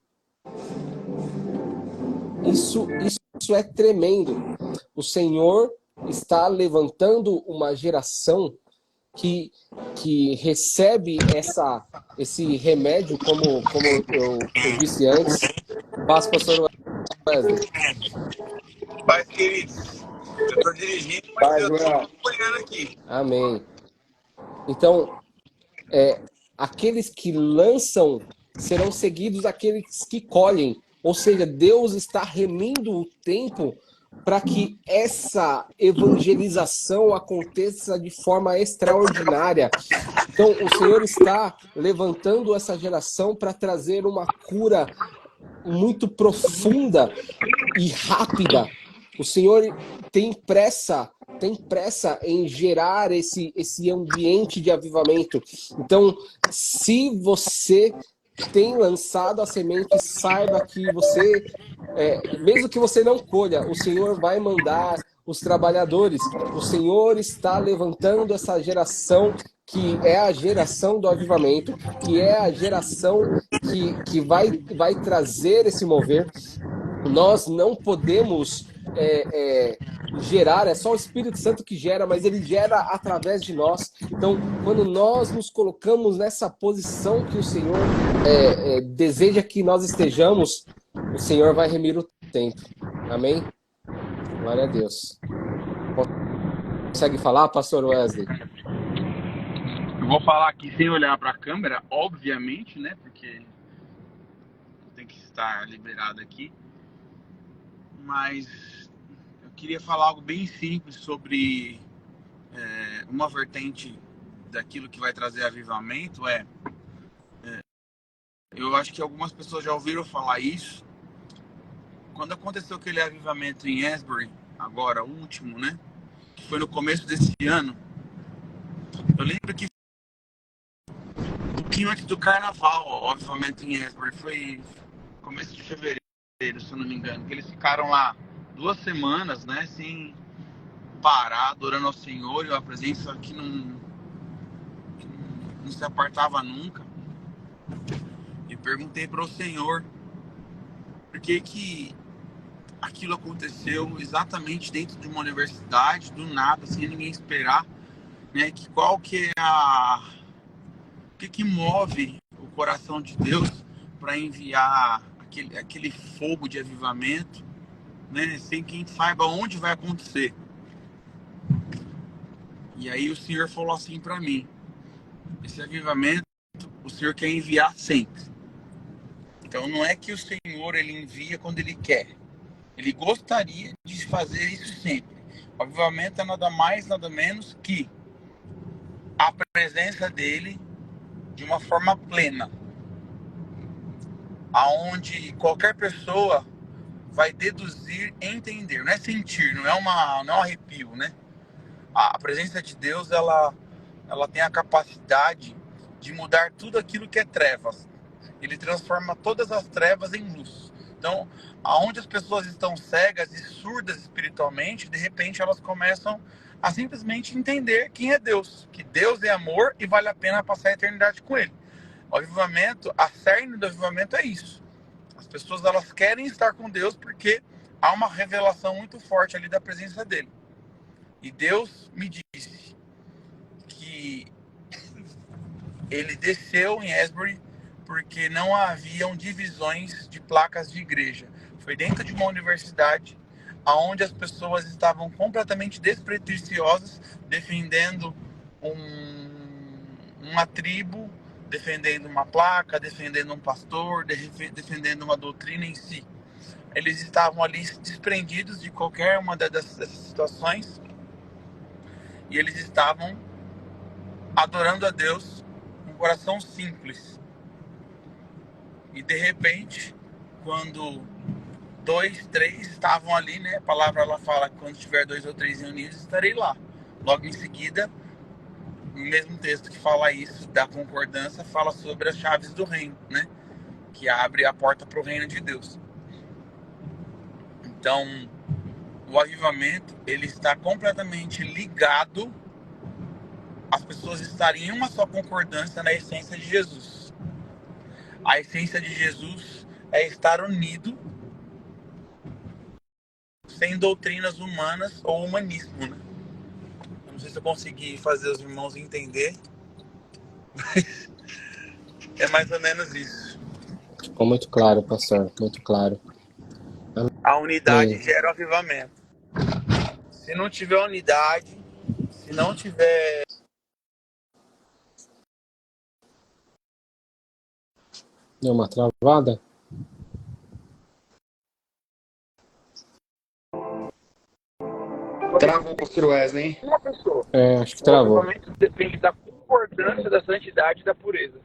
Isso é tremendo. O Senhor está levantando uma geração que recebe esse remédio, como eu disse antes. Passo, pastor Wesley. Paz, queridos. Eu estou dirigindo, mas eu estou acompanhando aqui. Amém. Então, aqueles que lançam serão seguidos aqueles que colhem. Ou seja, Deus está remindo o tempo para que essa evangelização aconteça de forma extraordinária. Então, o Senhor está levantando essa geração para trazer uma cura muito profunda e rápida. O Senhor tem pressa em gerar esse ambiente de avivamento. Então, se você tem lançado a semente, saiba que você, mesmo que você não colha, o Senhor vai mandar os trabalhadores. O Senhor está levantando essa geração que é a geração do avivamento, que é a geração que vai trazer esse mover. Nós não podemos gerar, é só o Espírito Santo que gera, mas ele gera através de nós. Então, quando nós nos colocamos nessa posição que o Senhor deseja que nós estejamos, o Senhor vai remir o tempo. Amém? Glória a Deus. Consegue falar, pastor Wesley? vou falar aqui sem olhar para a câmera, obviamente, né? Porque tem que estar liberado aqui. Mas eu queria falar algo bem simples sobre uma vertente daquilo que vai trazer avivamento. Eu acho que algumas pessoas já ouviram falar isso. Quando aconteceu aquele avivamento em Asbury, agora, o último, né? Que foi no começo desse ano. Eu lembro que um pouquinho antes do carnaval, o avivamento em Asbury. Foi começo de fevereiro, se eu não me engano. Que eles ficaram lá 2 semanas, né? Sem parar, adorando ao Senhor. E a presença que não se apartava nunca. E perguntei para o Senhor por que aquilo aconteceu exatamente dentro de uma universidade, do nada, sem ninguém esperar, né? Qual que é o que move o coração de Deus para enviar aquele fogo de avivamento, né? Sem quem saiba onde vai acontecer. E aí o Senhor falou assim para mim: esse avivamento o Senhor quer enviar sempre. Então não é que o Senhor ele envia quando ele quer. Ele gostaria de fazer isso sempre. O avivamento é nada mais, nada menos que a presença dele de uma forma plena, aonde qualquer pessoa vai deduzir, entender. Não é sentir, não é um arrepio, né? A presença de Deus, ela tem a capacidade de mudar tudo aquilo que é trevas. Ele transforma todas as trevas em luz. Então, aonde as pessoas estão cegas e surdas espiritualmente, de repente elas começam a simplesmente entender quem é Deus. Que Deus é amor e vale a pena passar a eternidade com Ele. O avivamento, a cerne do avivamento é isso. As pessoas elas querem estar com Deus porque há uma revelação muito forte ali da presença dEle. E Deus me disse que Ele desceu em Asbury porque não haviam divisões de placas de igreja. Foi dentro de uma universidade onde as pessoas estavam completamente despretensiosas, defendendo uma tribo, defendendo uma placa, defendendo um pastor, defendendo uma doutrina em si. Eles estavam ali desprendidos de qualquer uma dessas situações e eles estavam adorando a Deus com um coração simples. E de repente, quando 2, 3 estavam ali, né? A palavra ela fala que quando tiver 2 ou 3 reunidos, estarei lá. Logo em seguida, o mesmo texto que fala isso, da concordância, fala sobre as chaves do reino, né? Que abre a porta para o reino de Deus. Então, o avivamento, ele está completamente ligado às pessoas estarem em uma só concordância na essência de Jesus. A essência de Jesus é estar unido, sem doutrinas humanas ou humanismo, né? Eu não sei se eu consegui fazer os irmãos entender, mas é mais ou menos isso. Ficou muito claro, pastor, muito claro. A unidade Amém. gera o avivamento. Se não tiver unidade, se não tiver... Deu uma travada? Travou o pastor Wesley. Uma pessoa. Acho que O travou. avivamento depende da concordância da santidade e da pureza.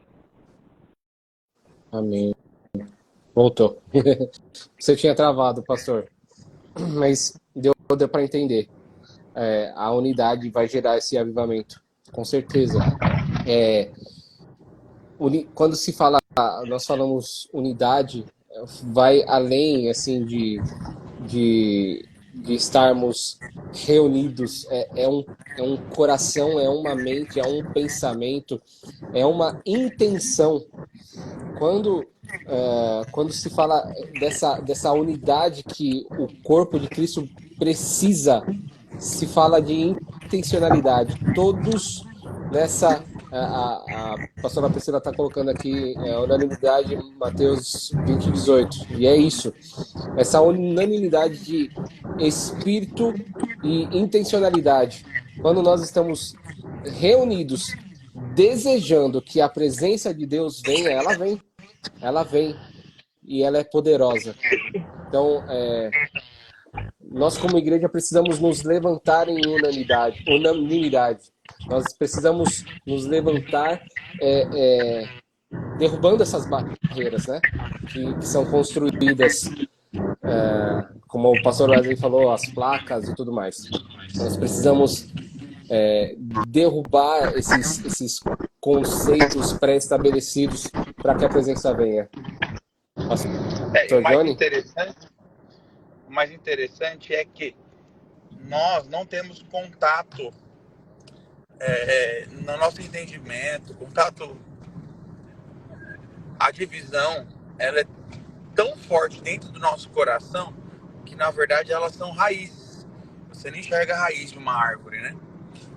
Amém. Voltou. Você tinha travado, pastor. Mas deu para entender. A unidade vai gerar esse avivamento, com certeza. Quando se fala, nós falamos unidade, vai além assim de estarmos reunidos. É um coração, é uma mente, é um pensamento, é uma intenção. Quando se fala dessa unidade que o corpo de Cristo precisa, se fala de intencionalidade. Todos nessa... A pastora Priscila está colocando aqui unanimidade em Mateus 20:18. E é isso. Essa unanimidade de espírito e intencionalidade. Quando nós estamos reunidos desejando que a presença de Deus venha, ela vem e ela é poderosa. Então, nós como igreja precisamos nos levantar em unanimidade. Nós precisamos nos levantar derrubando essas barreiras, né? Que são construídas, como o pastor Wesley falou, as placas e tudo mais. Nós precisamos derrubar esses conceitos pré-estabelecidos para que a presença venha. O Pastor Johnny? O mais interessante é que nós não temos contato no nosso entendimento, a divisão, ela é tão forte dentro do nosso coração que, na verdade, elas são raízes. Você não enxerga a raiz de uma árvore, né?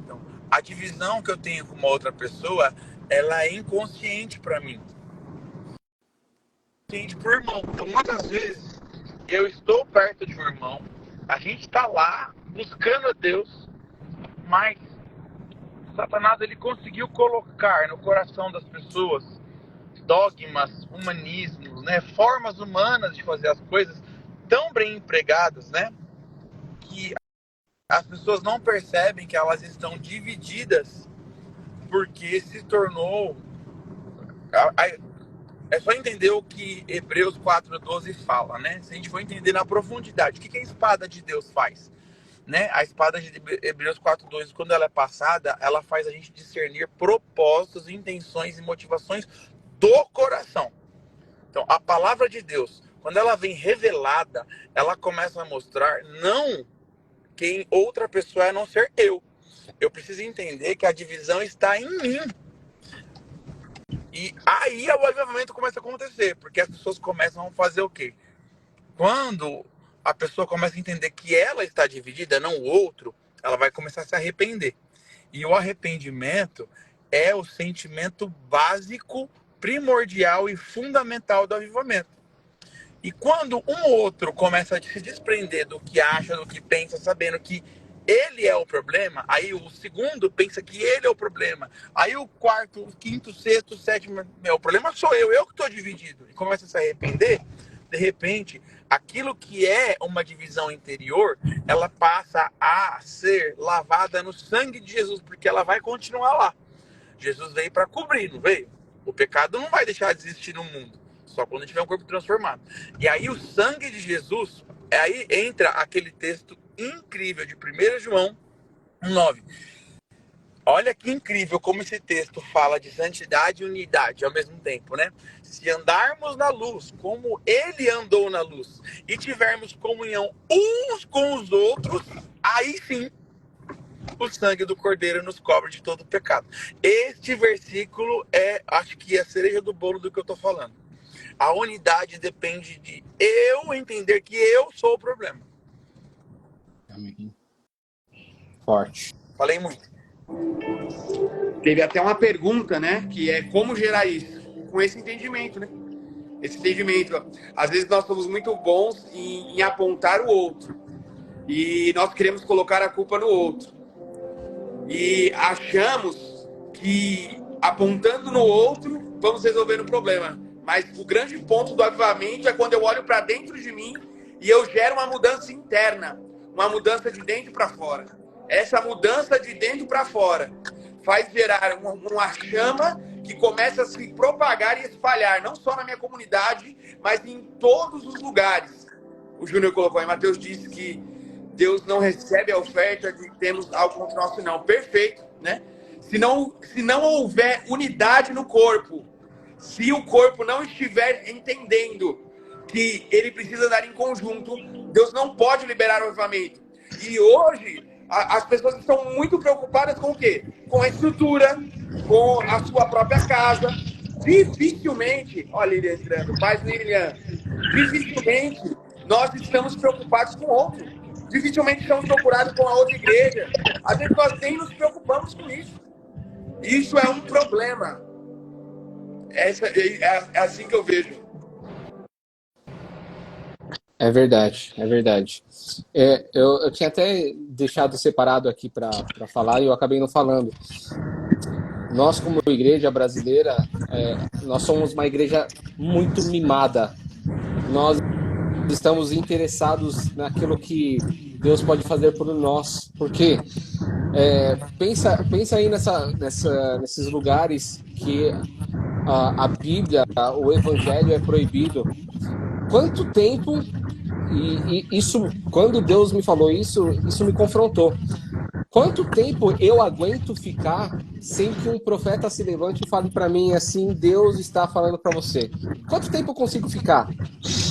Então, a divisão que eu tenho com uma outra pessoa, ela é inconsciente para mim. Inconsciente pro irmão. Então, muitas vezes, eu estou perto de um irmão, a gente está lá buscando a Deus, mas Satanás, ele conseguiu colocar no coração das pessoas dogmas, humanismos, né, formas humanas de fazer as coisas tão bem empregadas, né, que as pessoas não percebem que elas estão divididas porque se tornou... É só entender o que Hebreus 4:12 fala, né? Se a gente for entender na profundidade, o que a espada de Deus faz? Né? A espada de Hebreus 4:12, quando ela é passada, ela faz a gente discernir propósitos, intenções e motivações do coração. Então, a palavra de Deus, quando ela vem revelada, ela começa a mostrar não quem outra pessoa é, a não ser eu. Eu preciso entender que a divisão está em mim. E aí o avivamento começa a acontecer, porque as pessoas começam a fazer o quê? Quando a pessoa começa a entender que ela está dividida, não o outro, ela vai começar a se arrepender. E o arrependimento é o sentimento básico, primordial e fundamental do avivamento. E quando um outro começa a se desprender do que acha, do que pensa, sabendo que ele é o problema, aí o segundo pensa que ele é o problema, aí o quarto, o quinto, o sexto, o sétimo, o problema sou eu que estou dividido, e começa a se arrepender, de repente, aquilo que é uma divisão interior, ela passa a ser lavada no sangue de Jesus, porque ela vai continuar lá. Jesus veio para cobrir, não veio? O pecado não vai deixar de existir no mundo, só quando tiver um corpo transformado. E aí o sangue de Jesus, aí entra aquele texto incrível de 1 João 9. Olha que incrível como esse texto fala de santidade e unidade ao mesmo tempo, né? Se andarmos na luz, como ele andou na luz, e tivermos comunhão uns com os outros, aí sim o sangue do Cordeiro nos cobre de todo pecado. Este versículo acho que é a cereja do bolo do que eu estou falando. A unidade depende de eu entender que eu sou o problema. Amém. Forte. Falei muito. Teve até uma pergunta, né? Que é como gerar isso? Com esse entendimento, né? Esse entendimento. Às vezes nós somos muito bons em apontar o outro. E nós queremos colocar a culpa no outro. E achamos que apontando no outro, vamos resolver o problema. Mas o grande ponto do avivamento é quando eu olho para dentro de mim e eu gero uma mudança interna. Uma mudança de dentro para fora. Essa mudança de dentro para fora faz gerar uma chama que começa a se propagar e espalhar, não só na minha comunidade, mas em todos os lugares. O Júnior colocou aí, Mateus disse que Deus não recebe a oferta de termos algo contra o nosso não. Perfeito, né? Se não houver unidade no corpo, se o corpo não estiver entendendo que ele precisa dar em conjunto, Deus não pode liberar o avivamento. E hoje, as pessoas estão muito preocupadas com o quê? Com a estrutura, com a sua própria casa. Dificilmente, olha Lilian entrando, paz Lilian, dificilmente nós estamos preocupados com o outro. Dificilmente estamos preocupados com a outra igreja. Às vezes nós nem nos preocupamos com isso. Isso é um problema. É assim que eu vejo. É verdade, é verdade. Eu tinha até deixado separado aqui para falar e eu acabei não falando. Nós, como igreja brasileira, nós somos uma igreja muito mimada. Nós estamos interessados naquilo que Deus pode fazer por nós. Porque pensa aí nesses lugares que a Bíblia, o Evangelho é proibido. Quanto tempo, e isso, quando Deus me falou isso, isso me confrontou. Quanto tempo eu aguento ficar sem que um profeta se levante e fale para mim assim, Deus está falando para você? Quanto tempo eu consigo ficar?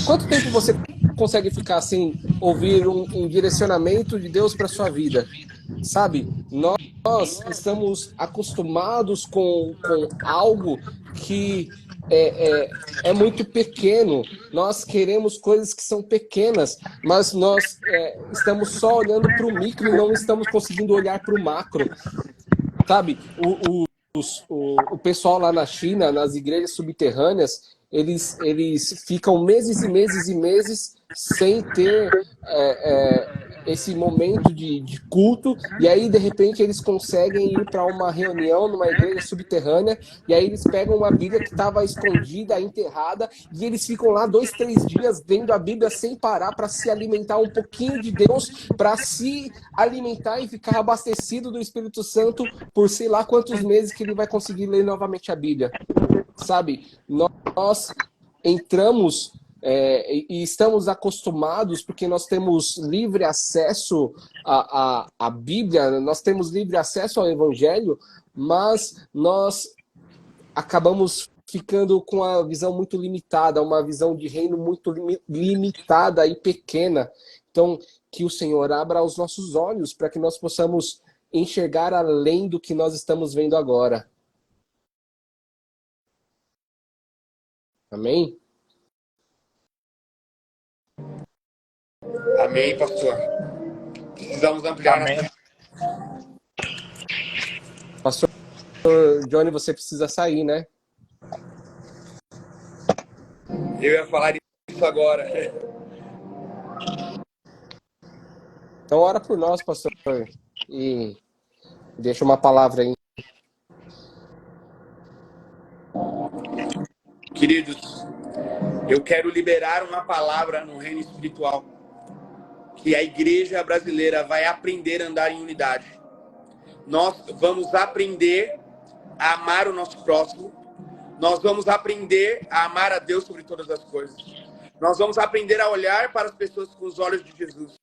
Quanto tempo você consegue ficar sem ouvir um direcionamento de Deus para sua vida? Sabe? Nós estamos acostumados com algo que é muito pequeno. Nós queremos coisas que são pequenas, mas nós estamos só olhando para o micro e não estamos conseguindo olhar para o macro. Sabe? O pessoal lá na China, nas igrejas subterrâneas, eles ficam meses e meses e meses sem ter esse momento de culto, e aí de repente eles conseguem ir para uma reunião numa igreja subterrânea, e aí eles pegam uma Bíblia que estava escondida, enterrada, e eles ficam lá 2, 3 dias lendo a Bíblia sem parar para se alimentar um pouquinho de Deus, para se alimentar e ficar abastecido do Espírito Santo por sei lá quantos meses que ele vai conseguir ler novamente a Bíblia. Sabe? Nós entramos e estamos acostumados, porque nós temos livre acesso à Bíblia, nós temos livre acesso ao Evangelho, mas nós acabamos ficando com a visão muito limitada, uma visão de reino muito limitada e pequena. Então, que o Senhor abra os nossos olhos para que nós possamos enxergar além do que nós estamos vendo agora. Amém? Amém, pastor. Precisamos ampliar. Amém. Pastor Johnny, você precisa sair, né? Eu ia falar isso agora. Então ora por nós, pastor, e deixa uma palavra aí. Queridos, eu quero liberar uma palavra no reino espiritual, que a igreja brasileira vai aprender a andar em unidade. Nós vamos aprender a amar o nosso próximo. Nós vamos aprender a amar a Deus sobre todas as coisas. Nós vamos aprender a olhar para as pessoas com os olhos de Jesus.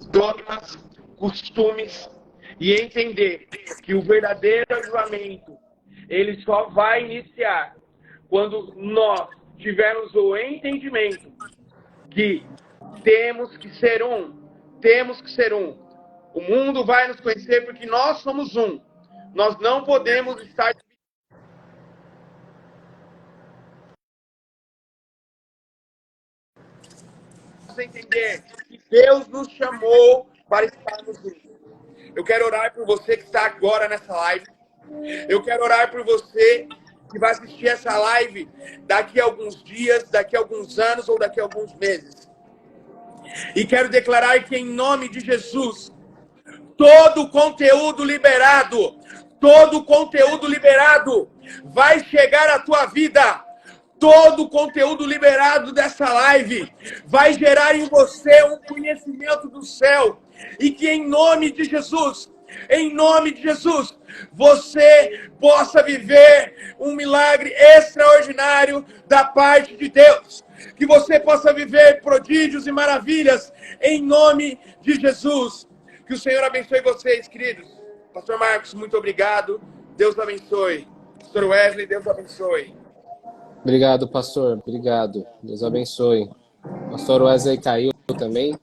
Dogmas, costumes, e entender que o verdadeiro avivamento, ele só vai iniciar quando nós tivermos o entendimento que temos que ser um. O mundo vai nos conhecer porque nós somos um. Nós não podemos estar... entender que Deus nos chamou para estarmos juntos. Eu quero orar por você que está agora nessa live. Eu quero orar por você que vai assistir essa live daqui a alguns dias, daqui a alguns anos ou daqui a alguns meses. E quero declarar que em nome de Jesus, todo conteúdo liberado vai chegar à tua vida. Todo conteúdo liberado dessa live vai gerar em você um conhecimento do céu. E que em nome de Jesus, você possa viver um milagre extraordinário da parte de Deus. Que você possa viver prodígios e maravilhas em nome de Jesus. Que o Senhor abençoe vocês, queridos. Pastor Marcos, muito obrigado. Deus abençoe. Pastor Wesley, Deus abençoe. Obrigado, pastor. Obrigado. Deus abençoe. Pastor Wesley caiu também.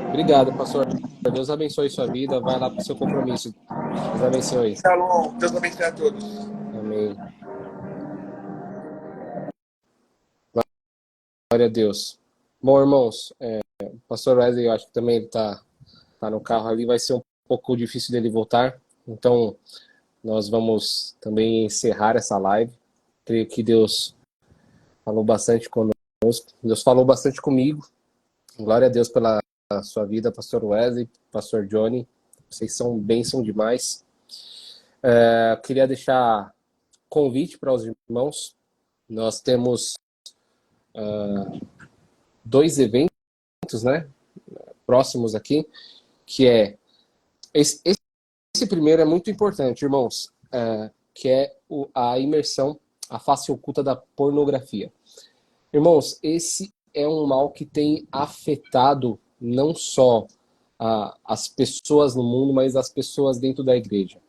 Obrigado, pastor. Deus abençoe sua vida. Vai lá para o seu compromisso. Deus abençoe. Shalom. Deus abençoe a todos. Amém. Glória a Deus. Bom, irmãos, o pastor Wesley, eu acho que também está no carro ali. Vai ser um pouco difícil dele voltar. Então, nós vamos também encerrar essa live. Creio que Deus falou bastante conosco. Deus falou bastante comigo. Glória a Deus pela sua vida, pastor Wesley, pastor Johnny. Vocês são bênção demais. Eu queria deixar convite para os irmãos. Nós temos 2 eventos, né, próximos aqui, que é... Esse primeiro é muito importante, irmãos, que é a imersão, a face oculta da pornografia. Irmãos, esse é um mal que tem afetado não só as pessoas no mundo, mas as pessoas dentro da igreja.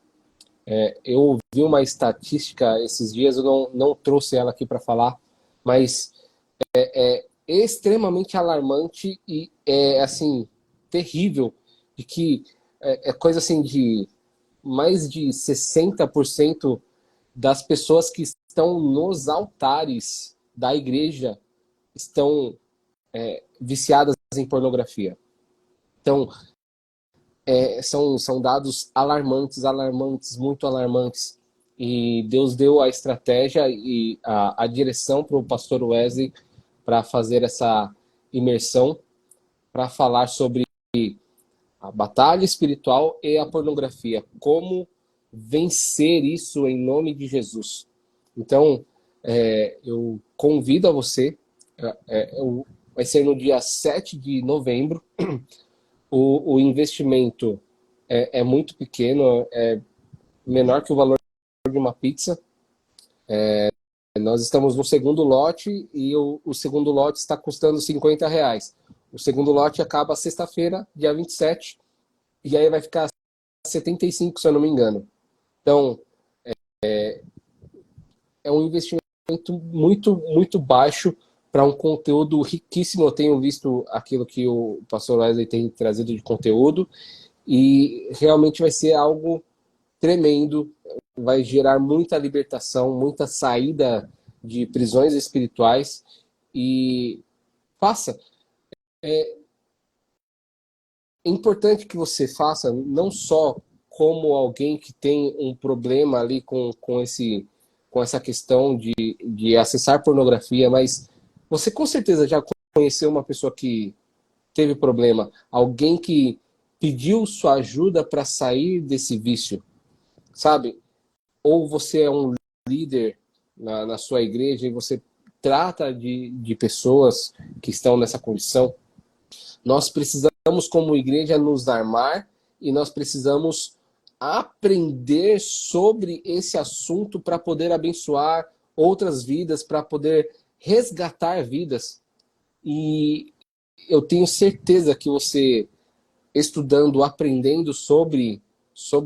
Eu ouvi uma estatística esses dias, eu não trouxe ela aqui para falar, mas é extremamente alarmante e é, assim, terrível, de que é coisa assim de mais de 60% das pessoas que estão nos altares da igreja estão viciadas em pornografia. Então, são dados alarmantes, muito alarmantes. E Deus deu a estratégia e a direção para o pastor Wesley para fazer essa imersão, para falar sobre a batalha espiritual e a pornografia. Como vencer isso em nome de Jesus. Então, eu convido a você, vai ser no dia 7 de novembro, o investimento é muito pequeno, é menor que o valor de uma pizza. Nós estamos no segundo lote e o segundo lote está custando R$50. O segundo lote acaba sexta-feira, dia 27, e aí vai ficar 75, se eu não me engano. Então, é um investimento muito baixo para um conteúdo riquíssimo. Eu tenho visto aquilo que o pastor Wesley tem trazido de conteúdo e realmente vai ser algo tremendo, vai gerar muita libertação, muita saída de prisões espirituais. E faça. É importante que você faça não só como alguém que tem um problema ali com essa questão de acessar pornografia, mas você com certeza já conheceu uma pessoa que teve problema, alguém que pediu sua ajuda para sair desse vício, sabe? Ou você é um líder na sua igreja e você trata de pessoas que estão nessa condição. Nós precisamos, como igreja, nos armar e nós precisamos aprender sobre esse assunto para poder abençoar outras vidas, para poder resgatar vidas. E eu tenho certeza que você, estudando, aprendendo sobre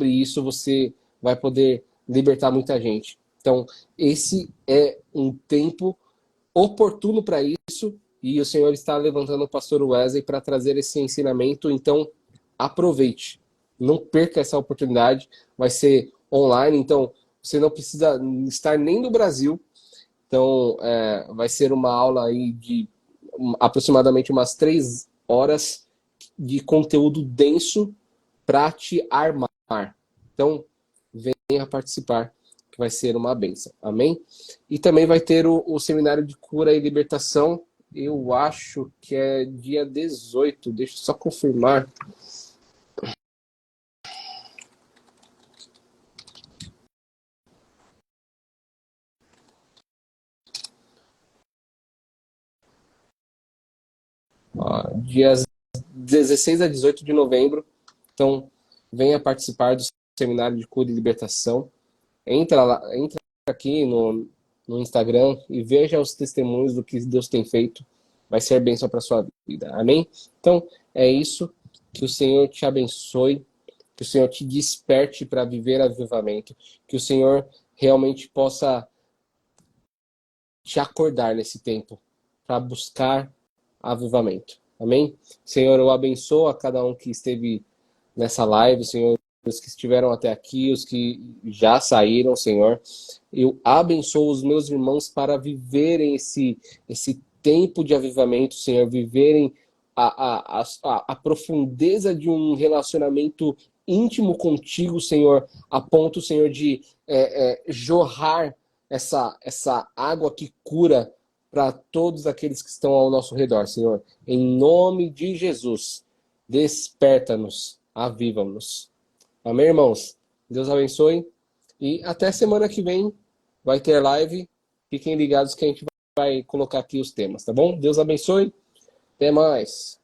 isso, você vai poder libertar muita gente. Então, esse é um tempo oportuno para isso, e o Senhor está levantando o pastor Wesley para trazer esse ensinamento. Então, aproveite. Não perca essa oportunidade. Vai ser online, então você não precisa estar nem no Brasil. Então, vai ser uma aula aí de aproximadamente umas 3 horas de conteúdo denso para te armar. Então, venha participar, que vai ser uma bênção. Amém? E também vai ter o seminário de cura e libertação. Eu acho que é dia 18. Deixa eu só confirmar. Dias 16 a 18 de novembro. Então, venha participar do seminário de cura e libertação. Entra aqui no Instagram e veja os testemunhos do que Deus tem feito. Vai ser bênção para a sua vida. Amém? Então, é isso. Que o Senhor te abençoe. Que o Senhor te desperte para viver avivamento. Que o Senhor realmente possa te acordar nesse tempo para buscar avivamento. Amém? Senhor, eu abençoo a cada um que esteve nessa live, Senhor, os que estiveram até aqui, os que já saíram, Senhor. Eu abençoo os meus irmãos para viverem esse tempo de avivamento, Senhor, viverem a profundeza de um relacionamento íntimo contigo, Senhor, a ponto, Senhor, de jorrar essa água que cura para todos aqueles que estão ao nosso redor, Senhor. Em nome de Jesus, desperta-nos, aviva-nos. Amém, irmãos? Deus abençoe. E até semana que vem vai ter live. Fiquem ligados que a gente vai colocar aqui os temas, tá bom? Deus abençoe. Até mais.